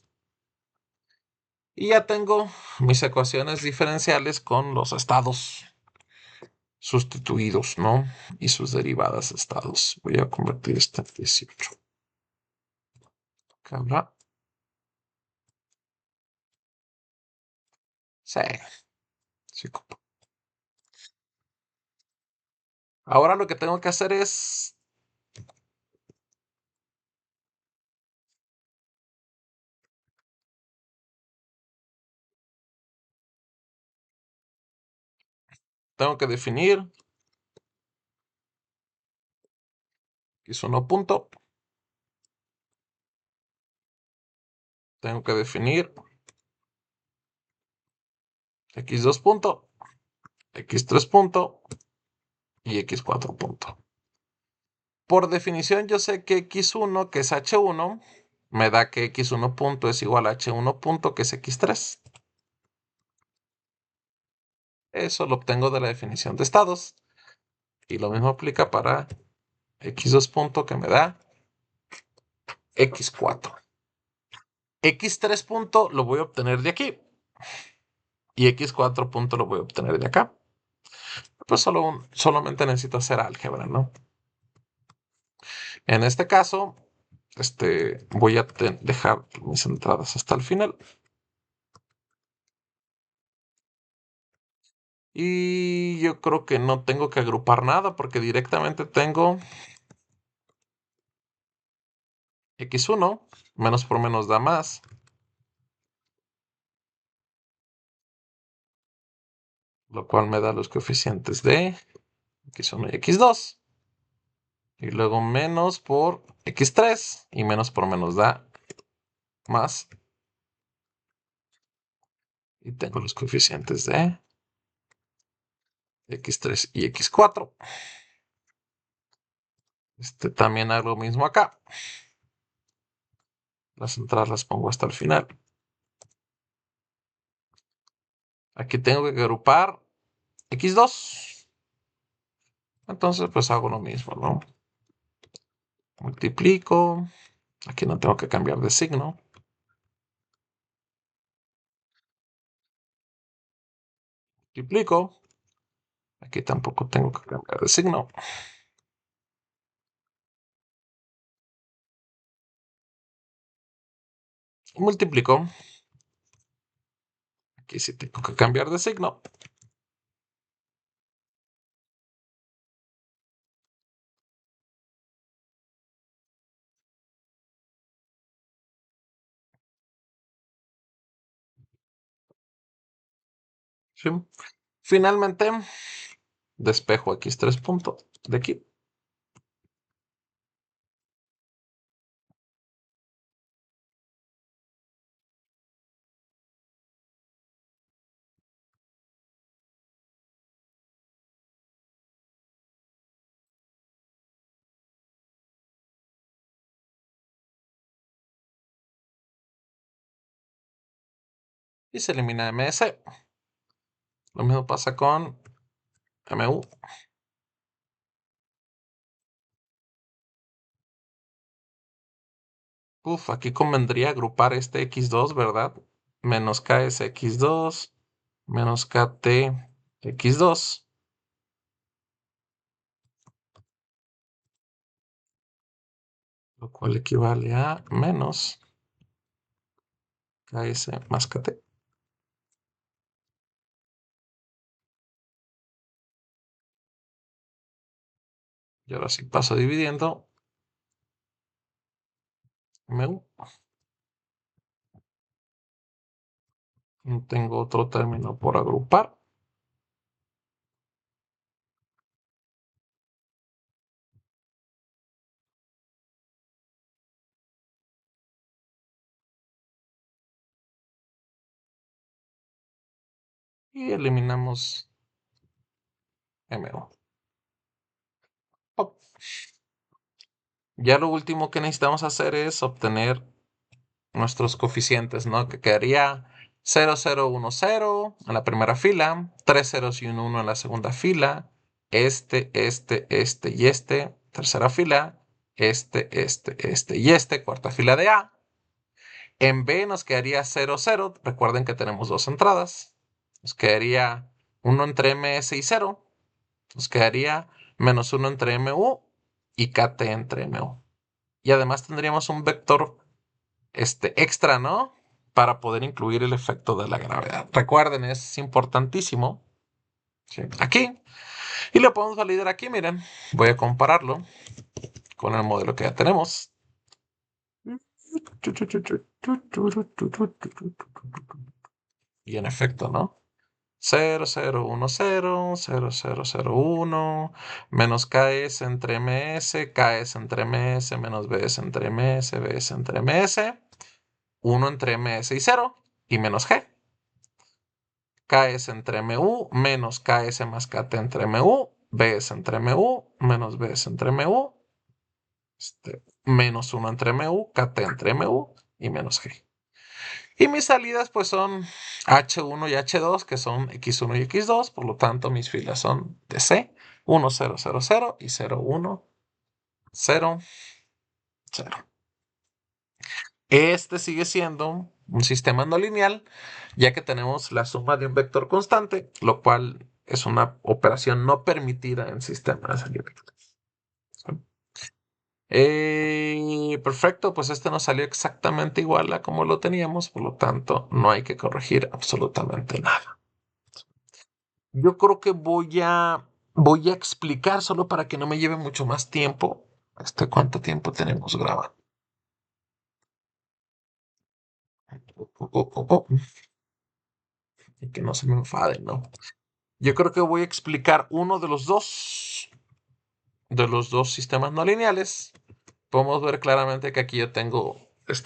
Y ya tengo mis ecuaciones diferenciales con los estados sustituidos, ¿no? Y sus derivadas de estados. Voy a convertir esto en 18. ¿Cabrá? Sí. Sí. Ahora lo que tengo que hacer es tengo que definir X1 punto. Tengo que definir X2 punto, X3 punto y X4 punto. Por definición yo sé que X1, que es H1, me da que X1 punto es igual a H1 punto, que es X3. Eso lo obtengo de la definición de estados. Y lo mismo aplica para X2 punto, que me da X4. X3 punto lo voy a obtener de aquí. Y X4 punto lo voy a obtener de acá. Pues solamente necesito hacer álgebra, ¿no? En este caso, Voy a dejar mis entradas hasta el final. Y yo creo que no tengo que agrupar nada porque directamente tengo x1, menos por menos da más, lo cual me da los coeficientes de x1 y x2. Y luego menos por x3 y menos por menos da más. Y tengo los coeficientes de x3 y x4. También hago lo mismo acá. Las entradas las pongo hasta el final. Aquí tengo que agrupar x2. Entonces pues hago lo mismo, ¿no? Multiplico. Aquí no tengo que cambiar de signo. Multiplico. Aquí tampoco tengo que cambiar de signo. Multiplico. Aquí sí tengo que cambiar de signo. ¿Sí? Finalmente, despejo x3 puntos de aquí. Y se elimina ms. Lo mismo pasa con mu. Aquí convendría agrupar este x2, ¿verdad? Menos ksx2 menos ktx2. Lo cual equivale a menos ks más kt. Y ahora sí paso dividiendo mu. Tengo otro término por agrupar. Y eliminamos mu. Oh. Ya lo último que necesitamos hacer es obtener nuestros coeficientes, ¿no? Que quedaría 0, 0, 1, 0 en la primera fila, 3 ceros y un 1 en la segunda fila, y tercera fila, y cuarta fila de A. En B nos quedaría 0, 0. Recuerden que tenemos dos entradas. Nos quedaría 1 entre ms y 0. Nos quedaría menos 1 entre mu y kt entre mu. Y además tendríamos un vector extra, ¿no? Para poder incluir el efecto de la gravedad. Recuerden, es importantísimo. ¿Sí? Aquí. Y lo podemos validar aquí, miren. Voy a compararlo con el modelo que ya tenemos. Y en efecto, ¿no? 0, 0, 1, 0, 0, 0, 0, 1, menos KS entre MS, KS entre MS, menos BS entre MS, BS entre MS, 1 entre MS y 0, y menos G. KS entre MU, menos KS más KT entre MU, BS entre MU, menos BS entre MU, menos 1 entre MU, KT entre MU, y menos G. Y mis salidas pues son H1 y H2, que son X1 y X2, por lo tanto mis filas son de C, 1, 0, 0, 0 y 0, 1, 0, 0. Este sigue siendo un sistema no lineal, ya que tenemos la suma de un vector constante, lo cual es una operación no permitida en sistemas elípticos. Perfecto, pues este nos salió exactamente igual a como lo teníamos, por lo tanto no hay que corregir absolutamente nada. Yo creo que voy a explicar solo para que no me lleve mucho más tiempo. ¿Cuánto tiempo tenemos grabando? Y que no se me enfaden, ¿no? Yo creo que voy a explicar uno de los dos sistemas no lineales. Podemos ver claramente que aquí yo tengo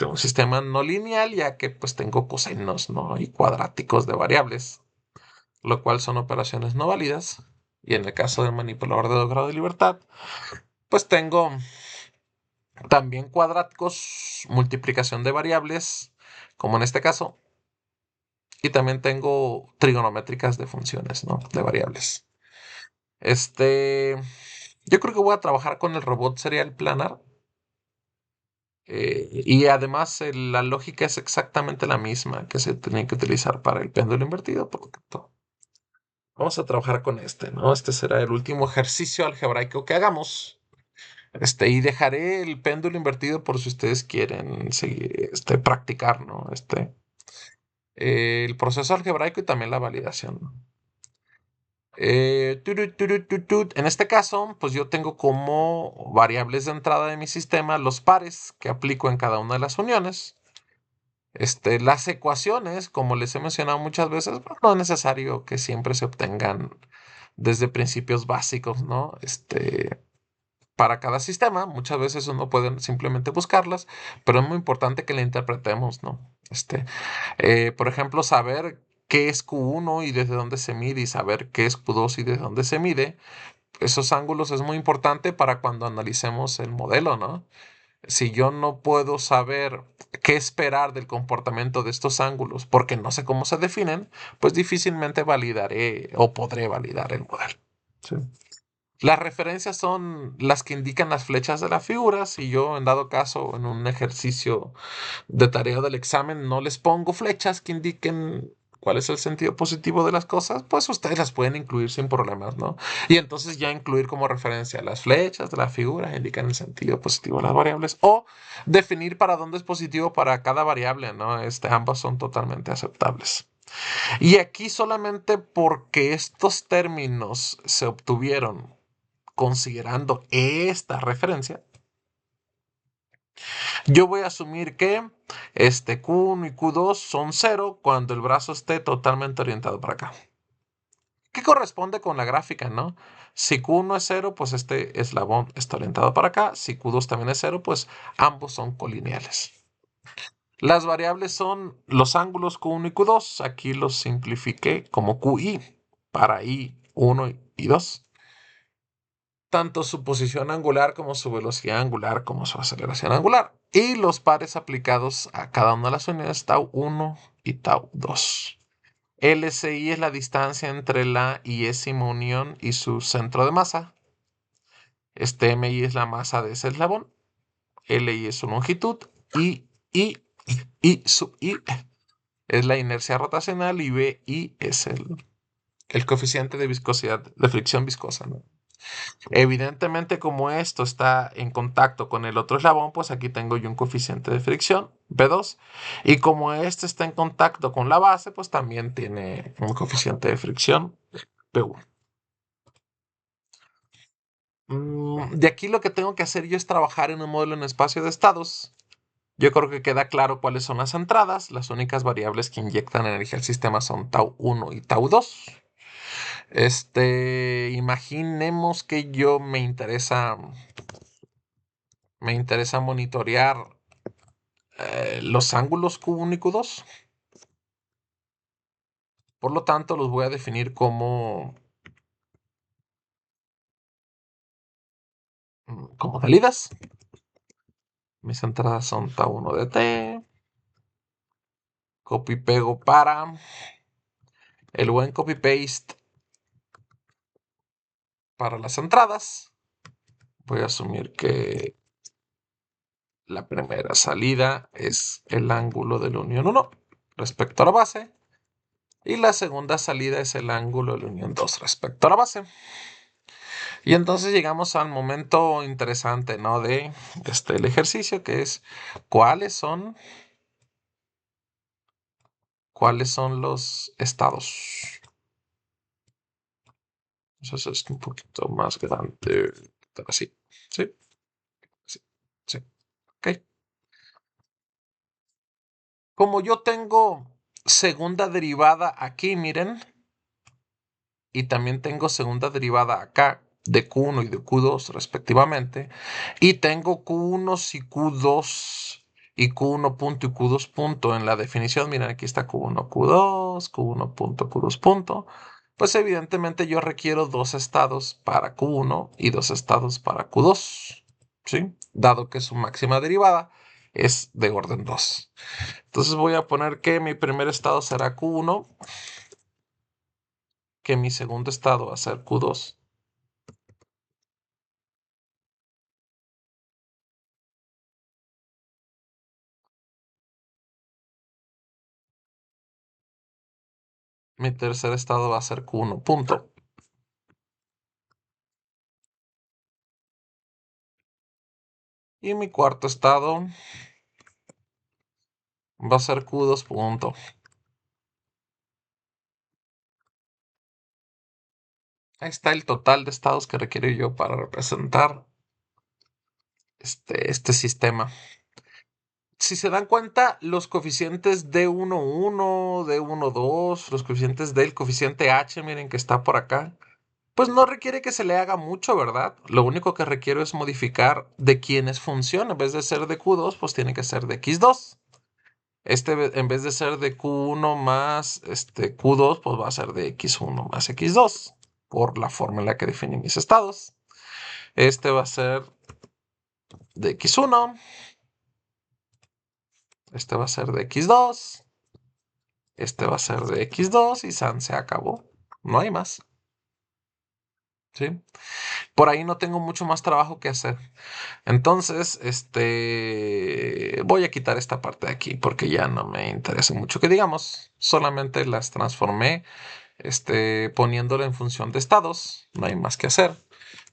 un sistema no lineal, ya que pues tengo cosenios, ¿no? Y cuadráticos de variables, lo cual son operaciones no válidas. Y en el caso del manipulador de 2 grados de libertad, pues tengo también cuadráticos, multiplicación de variables, como en este caso, y también tengo trigonométricas de funciones, ¿no? De variables. Este, yo creo que voy a trabajar con el robot serial planar. Y además la lógica es exactamente la misma que se tenía que utilizar para el péndulo invertido, por lo tanto, vamos a trabajar con este, ¿no? Este será el último ejercicio algebraico que hagamos. Y dejaré el péndulo invertido por si ustedes quieren seguir, practicar, ¿no? El proceso algebraico y también la validación, ¿no? En este caso, pues yo tengo como variables de entrada de mi sistema los pares que aplico en cada una de las uniones. Las ecuaciones, como les he mencionado muchas veces, pues, no es necesario que siempre se obtengan desde principios básicos, ¿no? Para cada sistema, muchas veces uno puede simplemente buscarlas, pero es muy importante que la interpretemos, ¿no? Por ejemplo, saber qué es Q1 y desde dónde se mide y saber qué es Q2 y desde dónde se mide, esos ángulos es muy importante para cuando analicemos el modelo, ¿no? Si yo no puedo saber qué esperar del comportamiento de estos ángulos porque no sé cómo se definen, pues difícilmente validaré o podré validar el modelo. Sí. Las referencias son las que indican las flechas de la figura. Si yo, en dado caso, en un ejercicio de tarea del examen, no les pongo flechas que indiquen cuál es el sentido positivo de las cosas, pues ustedes las pueden incluir sin problemas, ¿no? Y entonces ya incluir como referencia las flechas de la figura indican el sentido positivo de las variables o definir para dónde es positivo para cada variable, ¿no? Ambas son totalmente aceptables. Y aquí solamente porque estos términos se obtuvieron considerando esta referencia, yo voy a asumir que Q1 y Q2 son cero cuando el brazo esté totalmente orientado para acá. ¿Qué corresponde con la gráfica, no? Si Q1 es cero, pues este eslabón está orientado para acá. Si Q2 también es cero, pues ambos son colineales. Las variables son los ángulos Q1 y Q2. Aquí los simplifiqué como QI para I1 y 2. Tanto su posición angular como su velocidad angular como su aceleración angular. Y los pares aplicados a cada una de las unidades tau 1 y tau 2. LSI es la distancia entre la iésima unión y su centro de masa. MI es la masa de ese eslabón. LI es su longitud. Y sub I es la inercia rotacional y BI es el coeficiente de viscosidad, de fricción viscosa, ¿no? Evidentemente, como esto está en contacto con el otro eslabón, pues aquí tengo yo un coeficiente de fricción, B2. Y como este está en contacto con la base, pues también tiene un coeficiente de fricción, B1. De aquí lo que tengo que hacer yo es trabajar en un modelo en espacio de estados. Yo creo que queda claro cuáles son las entradas. Las únicas variables que inyectan energía al sistema son tau 1 y tau 2. Imaginemos que yo me interesa monitorear los ángulos Q1 y Q2. Por lo tanto, los voy a definir como salidas. Mis entradas son tau 1 de T. Copy pego para el buen copy paste para las entradas. Voy a asumir que la primera salida es el ángulo de la unión 1 respecto a la base. Y la segunda salida es el ángulo de la unión 2 respecto a la base. Y entonces llegamos al momento interesante, ¿no? De el ejercicio, que es cuáles son, cuáles son los estados. Entonces es un poquito más grande. Así. Sí, sí, sí. Ok. Como yo tengo segunda derivada aquí, miren, y también tengo segunda derivada acá de Q1 y de Q2 respectivamente, y tengo Q1 y Q2 y Q1 punto y Q2 punto en la definición. Miren, aquí está Q1, Q2, Q1 punto, Q2 punto. Pues evidentemente yo requiero dos estados para Q1 y dos estados para Q2, ¿sí? Dado que su máxima derivada es de orden 2. Entonces voy a poner que mi primer estado será Q1, que mi segundo estado va a ser Q2. Mi tercer estado va a ser Q1 punto. Y mi cuarto estado va a ser Q2 punto. Ahí está el total de estados que requiero yo para representar este sistema. Si se dan cuenta, los coeficientes D11, D12, los coeficientes del coeficiente H, miren que está por acá, pues no requiere que se le haga mucho, ¿verdad? Lo único que requiero es modificar de quién es función. En vez de ser de Q2, pues tiene que ser de X2. En vez de ser de Q1 más Q2, pues va a ser de X1 más X2, por la forma en la que definí mis estados. Este va a ser de X1, este va a ser de X2, este va a ser de X2 y San se acabó. No hay más. ¿Sí? Por ahí no tengo mucho más trabajo que hacer. Entonces, voy a quitar esta parte de aquí porque ya no me interesa mucho que digamos. Solamente las transformé, poniéndolo en función de estados. No hay más que hacer.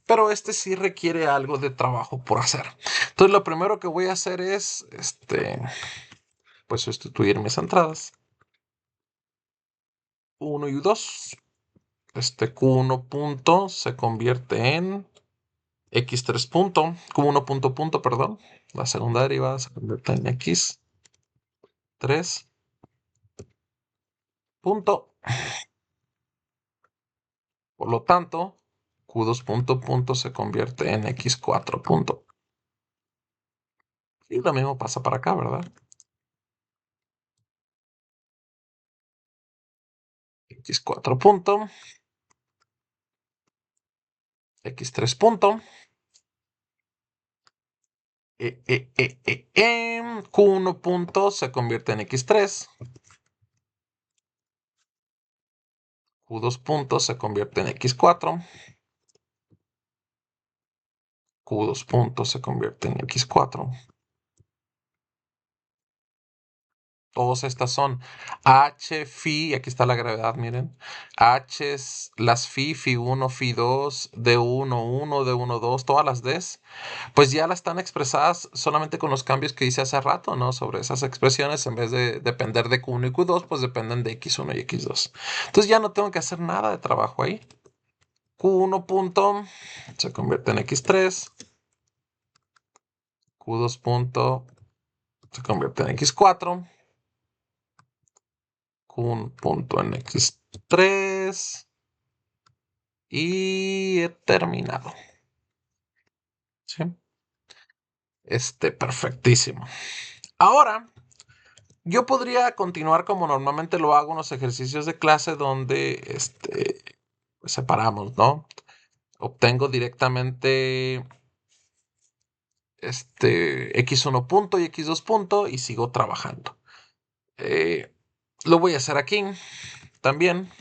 Pero este sí requiere algo de trabajo por hacer. Entonces, lo primero que voy a hacer es, pues sustituir mis entradas. 1 y 2. Q1 punto se convierte en X3 punto. Q1 punto punto, perdón. La segunda derivada se convierte en X3 punto. Por lo tanto, Q2 punto punto se convierte en X4 punto. Y lo mismo pasa para acá, ¿verdad? X4 punto. X3 punto. Q1 punto se convierte en X3. Q2 punto se convierte en X4. Q2 punto se convierte en X4. Todas estas son H, Phi, aquí está la gravedad, miren. H, las Phi, Phi1, Phi2, D1, D12, todas las Ds, pues ya las están expresadas solamente con los cambios que hice hace rato, ¿no? Sobre esas expresiones, en vez de depender de Q1 y Q2, pues dependen de X1 y X2. Entonces ya no tengo que hacer nada de trabajo ahí. Q1 punto se convierte en X3. Q2 punto se convierte en X4. Q1 punto en X3. Y he terminado. ¿Sí? Perfectísimo. Ahora, yo podría continuar como normalmente lo hago en los ejercicios de clase donde pues separamos, ¿no? Obtengo directamente X1 punto y X2 punto y sigo trabajando. Lo voy a hacer aquí también.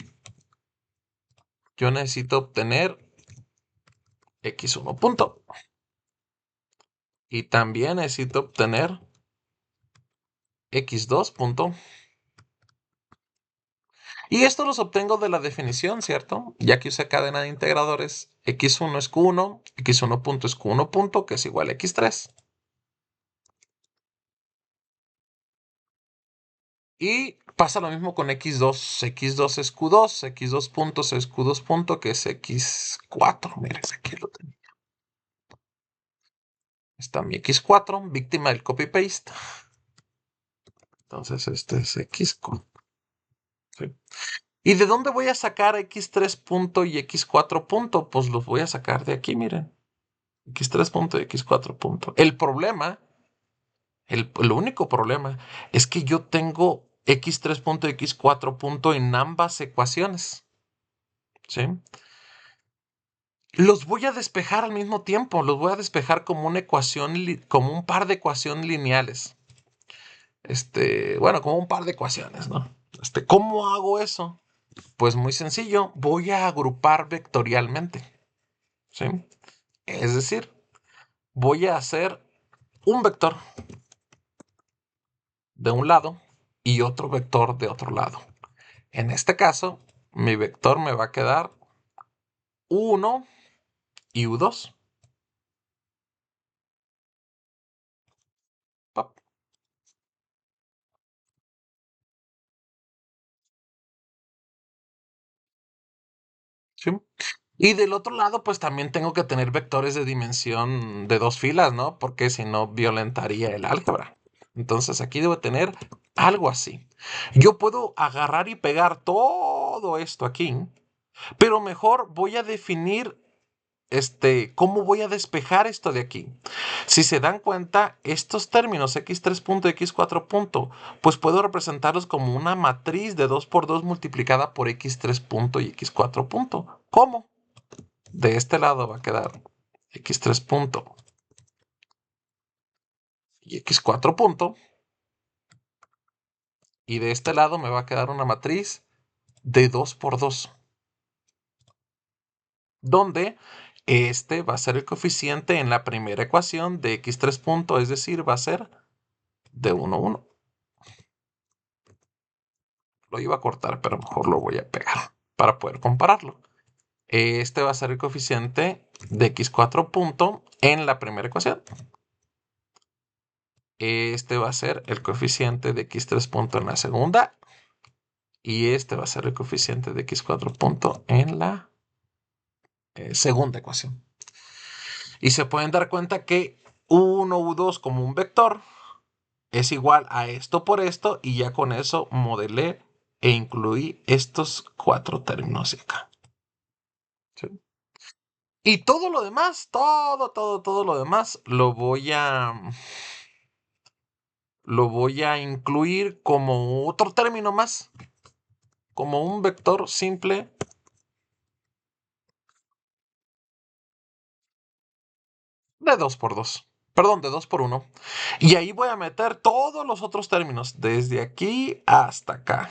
Yo necesito obtener X1 punto. Y también necesito obtener X2 punto. Y esto los obtengo de la definición, ¿cierto? Ya que usé cadena de integradores, x1 es q1, x1 punto es q1 punto, que es igual a x3. Y pasa lo mismo con x2. x2 es q2, x2 puntos es q2 punto, que es x4. Miren, aquí lo tengo. Está mi x4, víctima del copy-paste. Entonces este es x4. ¿Sí? ¿Y de dónde voy a sacar x3 punto y x4 punto? Pues los voy a sacar de aquí, miren. x3 punto y x4 punto. El problema, el único problema, es que yo tengo x3 punto y x4 punto en ambas ecuaciones. ¿Sí? Los voy a despejar al mismo tiempo. Los voy a despejar como una ecuación, como un par de ecuaciones lineales. Bueno, como un par de ecuaciones, ¿no? ¿Cómo hago eso? Pues muy sencillo. Voy a agrupar vectorialmente. ¿Sí? Es decir, voy a hacer un vector de un lado y otro vector de otro lado. En este caso, mi vector me va a quedar U1 y U2. Pap, ¿sí? Y del otro lado, pues también tengo que tener vectores de dimensión de dos filas, ¿no? Porque si no, violentaría el álgebra. Entonces aquí debo tener algo así. Yo puedo agarrar y pegar todo esto aquí, pero mejor voy a definir cómo voy a despejar esto de aquí. Si se dan cuenta, estos términos x3 punto y x4 punto, pues puedo representarlos como una matriz de 2 por 2 multiplicada por x3 punto y x4 punto. ¿Cómo? De este lado va a quedar x3 punto y x4 punto. Y de este lado me va a quedar una matriz de 2 por 2, donde este va a ser el coeficiente en la primera ecuación de x3 punto, es decir, va a ser de 1, 1. Lo iba a cortar, pero mejor lo voy a pegar para poder compararlo. Este va a ser el coeficiente de x4 punto en la primera ecuación. Este va a ser el coeficiente de x3 punto en la segunda. Y este va a ser el coeficiente de x4 punto en la segunda ecuación. Y se pueden dar cuenta que U1, U2 como un vector es igual a esto por esto. Y ya con eso modelé e incluí estos cuatro términos de acá. ¿Sí? Y todo lo demás, todo lo demás lo voy a incluir como otro término más, como un vector simple de 2 por 2. Perdón, de 2 por 1. Y ahí voy a meter todos los otros términos, desde aquí hasta acá.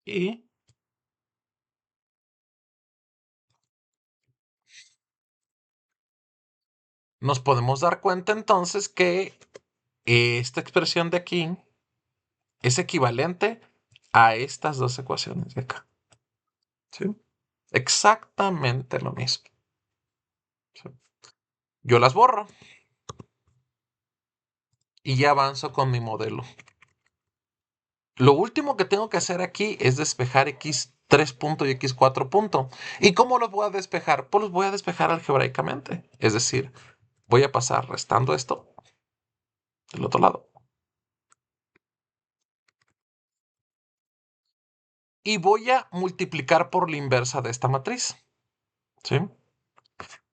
Y nos podemos dar cuenta entonces que esta expresión de aquí es equivalente a estas dos ecuaciones de acá. ¿Sí? Exactamente lo mismo. ¿Sí? Yo las borro y ya avanzo con mi modelo. Lo último que tengo que hacer aquí es despejar x3 punto y x4 punto. ¿Y cómo los voy a despejar? Pues los voy a despejar algebraicamente. Es decir, voy a pasar restando esto del otro lado. Y voy a multiplicar por la inversa de esta matriz. ¿Sí?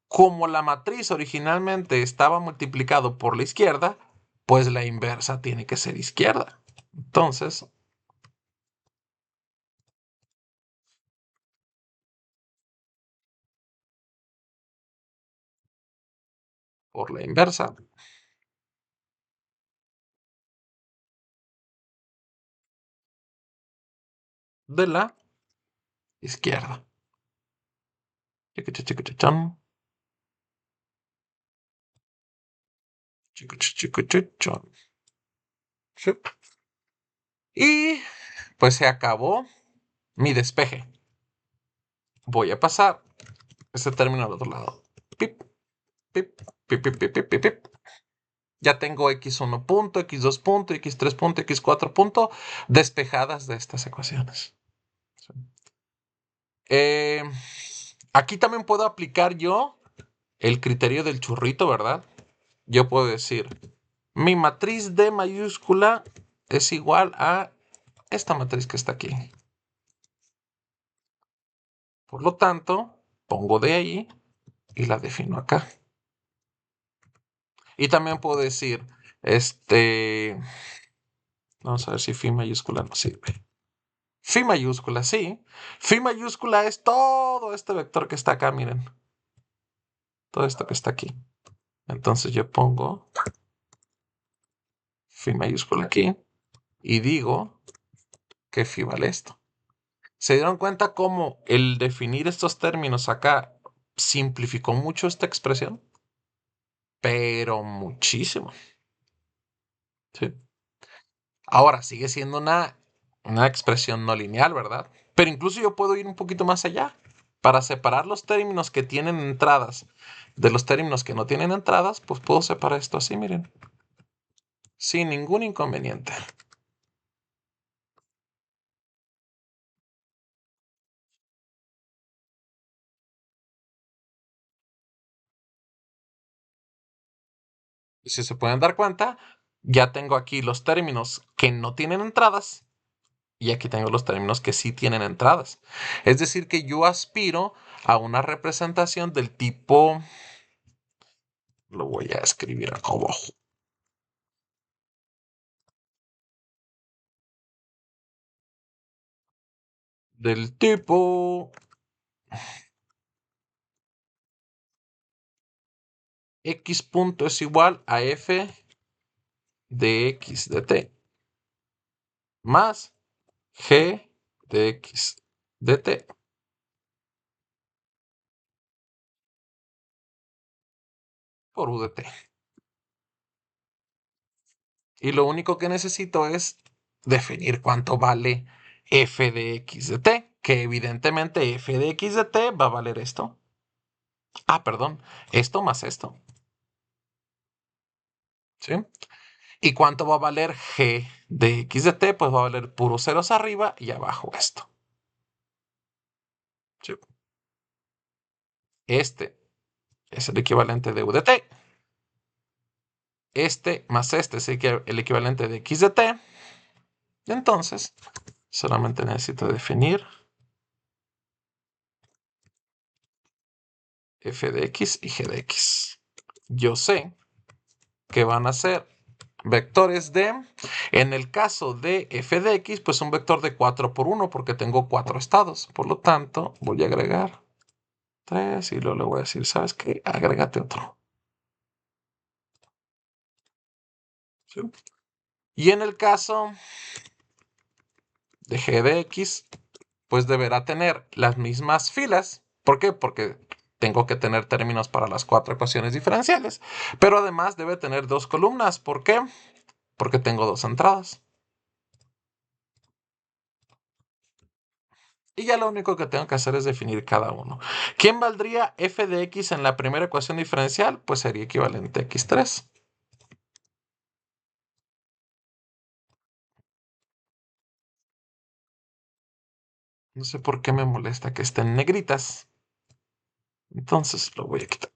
Como la matriz originalmente estaba multiplicado por la izquierda, pues la inversa tiene que ser izquierda. Entonces, por la inversa de la izquierda. Chiquichiquichichan. Chiquichiquichichan. Sí. Y pues se acabó mi despeje. Voy a pasar este término al otro lado. Pip, pip, pip, pip, pip, pip, pip, pip. Ya tengo x1 punto, x2 punto, x3 punto, x4 punto despejadas de estas ecuaciones. Eh, Aquí también puedo aplicar yo el criterio del churrito, ¿verdad? Yo puedo decir, mi matriz D mayúscula es igual a esta matriz que está aquí. Por lo tanto, pongo D ahí y la defino acá. Y también puedo decir, vamos a ver si phi mayúscula no sirve. Phi mayúscula, sí. Phi mayúscula es todo este vector que está acá, miren. Todo esto que está aquí. Entonces yo pongo phi mayúscula aquí y digo que phi vale esto. ¿Se dieron cuenta cómo el definir estos términos acá simplificó mucho esta expresión? Pero muchísimo. ¿Sí? Ahora sigue siendo una expresión no lineal, ¿verdad? Pero incluso yo puedo ir un poquito más allá. Para separar los términos que tienen entradas de los términos que no tienen entradas, pues puedo separar esto así, miren. Sin ningún inconveniente. Y si se pueden dar cuenta, ya tengo aquí los términos que no tienen entradas y aquí tengo los términos que sí tienen entradas. Es decir, que yo aspiro a una representación del tipo, lo voy a escribir acá abajo, del tipo x punto es igual a f de x de t más g de x de t por u de t. Y lo único que necesito es definir cuánto vale f de x de t, que evidentemente f de x de t va a valer esto. Ah, perdón, esto más esto. ¿Sí? ¿Y cuánto va a valer g de x de t? Pues va a valer puros ceros arriba y abajo esto. ¿Sí? Este es el equivalente de u de t. Este más este es el equivalente de x de t. Entonces, solamente necesito definir f de x y g de x. Yo sé que van a ser vectores de, en el caso de f de x, pues un vector de 4 por 1 porque tengo 4 estados. Por lo tanto, voy a agregar 3 y luego le voy a decir, ¿sabes qué? Agrégate otro. ¿Sí? Y en el caso de g de x, pues deberá tener las mismas filas. ¿Por qué? Porque tengo que tener términos para las 4 ecuaciones diferenciales. Pero además debe tener 2 columnas. ¿Por qué? Porque tengo 2 entradas. Y ya lo único que tengo que hacer es definir cada uno. ¿Quién valdría f de x en la primera ecuación diferencial? Pues sería equivalente a x3. No sé por qué me molesta que estén negritas. Entonces lo voy a quitar.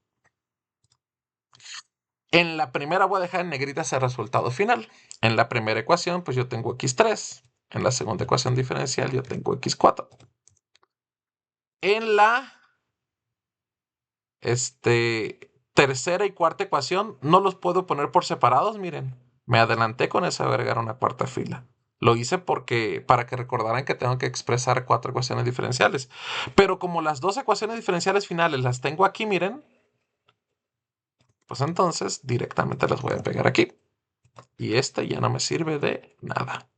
En la primera voy a dejar en negritas el resultado final. En la primera ecuación, pues yo tengo x3. En la segunda ecuación diferencial, yo tengo x4. En la tercera y cuarta ecuación, no los puedo poner por separados, miren. Me adelanté con eso de agregar una cuarta fila. Lo hice porque para que recordaran que tengo que expresar 4 ecuaciones diferenciales. Pero como las 2 ecuaciones diferenciales finales las tengo aquí, miren, pues entonces directamente las voy a pegar aquí. Y esta ya no me sirve de nada.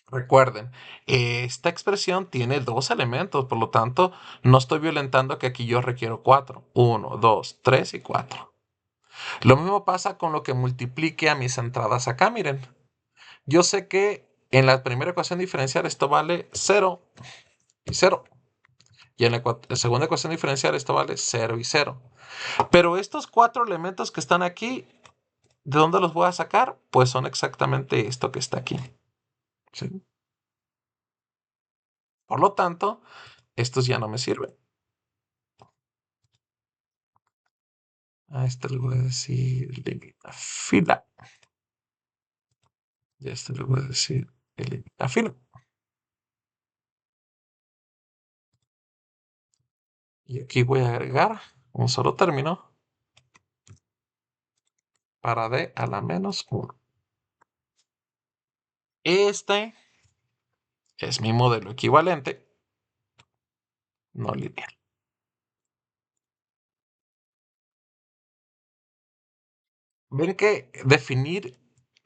Recuerden, esta expresión tiene 2 elementos, por lo tanto, no estoy violentando que aquí yo requiero 4. 1, 2, 3 y 4. Lo mismo pasa con lo que multiplique a mis entradas acá, miren. Yo sé que En la primera ecuación diferencial esto vale 0 y 0. Y en la segunda ecuación diferencial esto vale 0 y 0. Pero estos 4 elementos que están aquí, ¿de dónde los voy a sacar? Pues son exactamente esto que está aquí. ¿Sí? Por lo tanto, estos ya no me sirven. A este le voy a decir elimina fila. Y a este le voy a decir elimina fila. Y aquí voy a agregar un solo término para d a la menos 1. Este es mi modelo equivalente no lineal. Ven que definir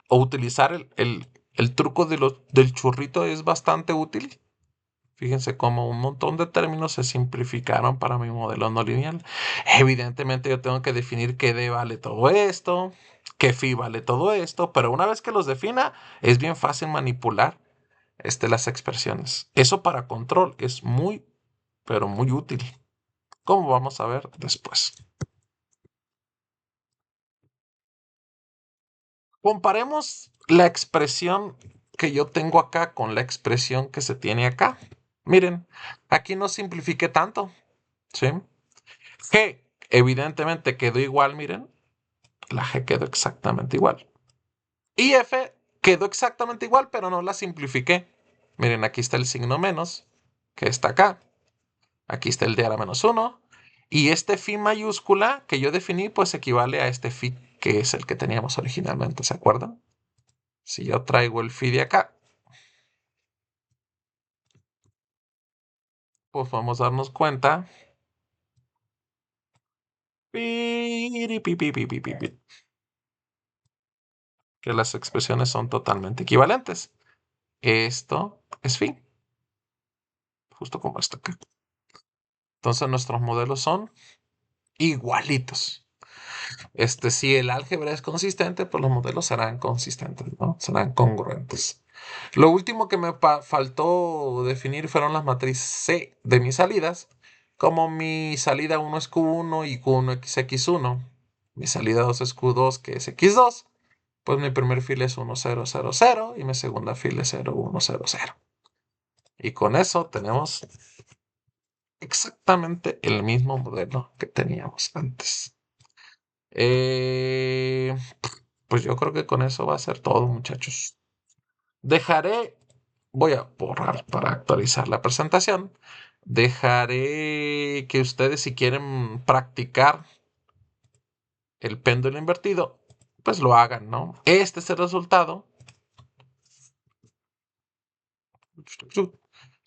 o utilizar el truco del churrito es bastante útil. Fíjense cómo un montón de términos se simplificaron para mi modelo no lineal. Evidentemente yo tengo que definir qué D vale todo esto, qué phi vale todo esto, pero una vez que los defina es bien fácil manipular las expresiones. Eso para control es muy, pero muy útil, como vamos a ver después. Comparemos la expresión que yo tengo acá con la expresión que se tiene acá. Miren, aquí no simplifique tanto, ¿sí? G evidentemente quedó igual, miren, la G quedó exactamente igual. Y F quedó exactamente igual, pero no la simplifiqué. Miren, aquí está el signo menos, que está acá. Aquí está el d a la menos 1. Y este phi mayúscula que yo definí, pues equivale a este phi que es el que teníamos originalmente, ¿se acuerdan? Si yo traigo el phi de acá, pues vamos a darnos cuenta que las expresiones son totalmente equivalentes. Esto es phi, justo como está acá. Entonces nuestros modelos son igualitos. Si el álgebra es consistente, pues los modelos serán consistentes, ¿no? Serán congruentes. Lo último que me faltó definir fueron las matrices C de mis salidas. Como mi salida 1 es Q1 y Q1 es X1, mi salida 2 es Q2 que es X2, pues mi primer fila es 1, 0, 0, 0 y mi segunda fila es 0, 1, 0, 0. Y con eso tenemos exactamente el mismo modelo que teníamos antes. Eh, pues yo creo que con eso va a ser todo, muchachos. Voy a borrar para actualizar la presentación. Dejaré que ustedes, si quieren practicar el péndulo invertido, pues lo hagan, ¿no? Este es el resultado.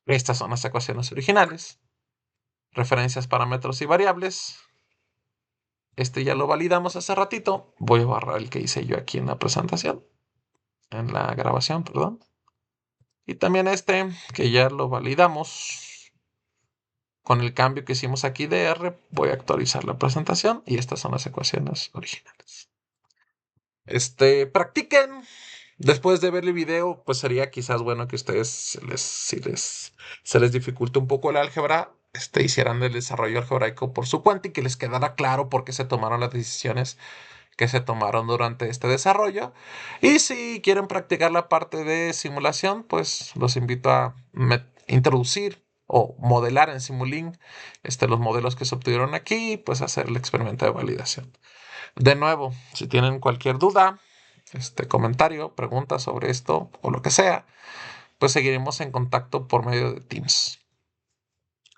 Estas son las ecuaciones originales. Referencias, parámetros y variables. Este ya lo validamos hace ratito. Voy a borrar el que hice yo aquí en la presentación. En la grabación, perdón. Y también que ya lo validamos. Con el cambio que hicimos aquí de R, voy a actualizar la presentación y estas son las ecuaciones originales. Practiquen. Después de ver el video, pues sería quizás bueno que ustedes, si se les dificulte un poco el álgebra, hicieran el desarrollo algebraico por su cuenta y que les quedara claro por qué se tomaron las decisiones que se tomaron durante este desarrollo. Y si quieren practicar la parte de simulación, pues los invito a introducir o modelar en Simulink los modelos que se obtuvieron aquí, pues hacer el experimento de validación. De nuevo, si tienen cualquier duda, comentario, pregunta sobre esto o lo que sea, pues seguiremos en contacto por medio de Teams.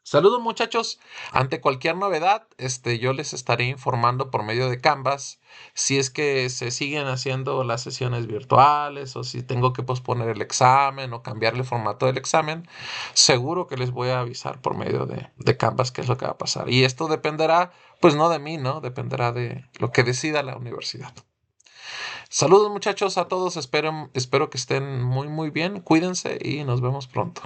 Saludos, muchachos. Ante cualquier novedad, yo les estaré informando por medio de Canvas si es que se siguen haciendo las sesiones virtuales o si tengo que posponer el examen o cambiar el formato del examen. Seguro que les voy a avisar por medio de Canvas qué es lo que va a pasar. Y esto dependerá, pues no de mí, ¿no? Dependerá de lo que decida la universidad. Saludos, muchachos, a todos. Espero que estén muy, muy bien. Cuídense y nos vemos pronto.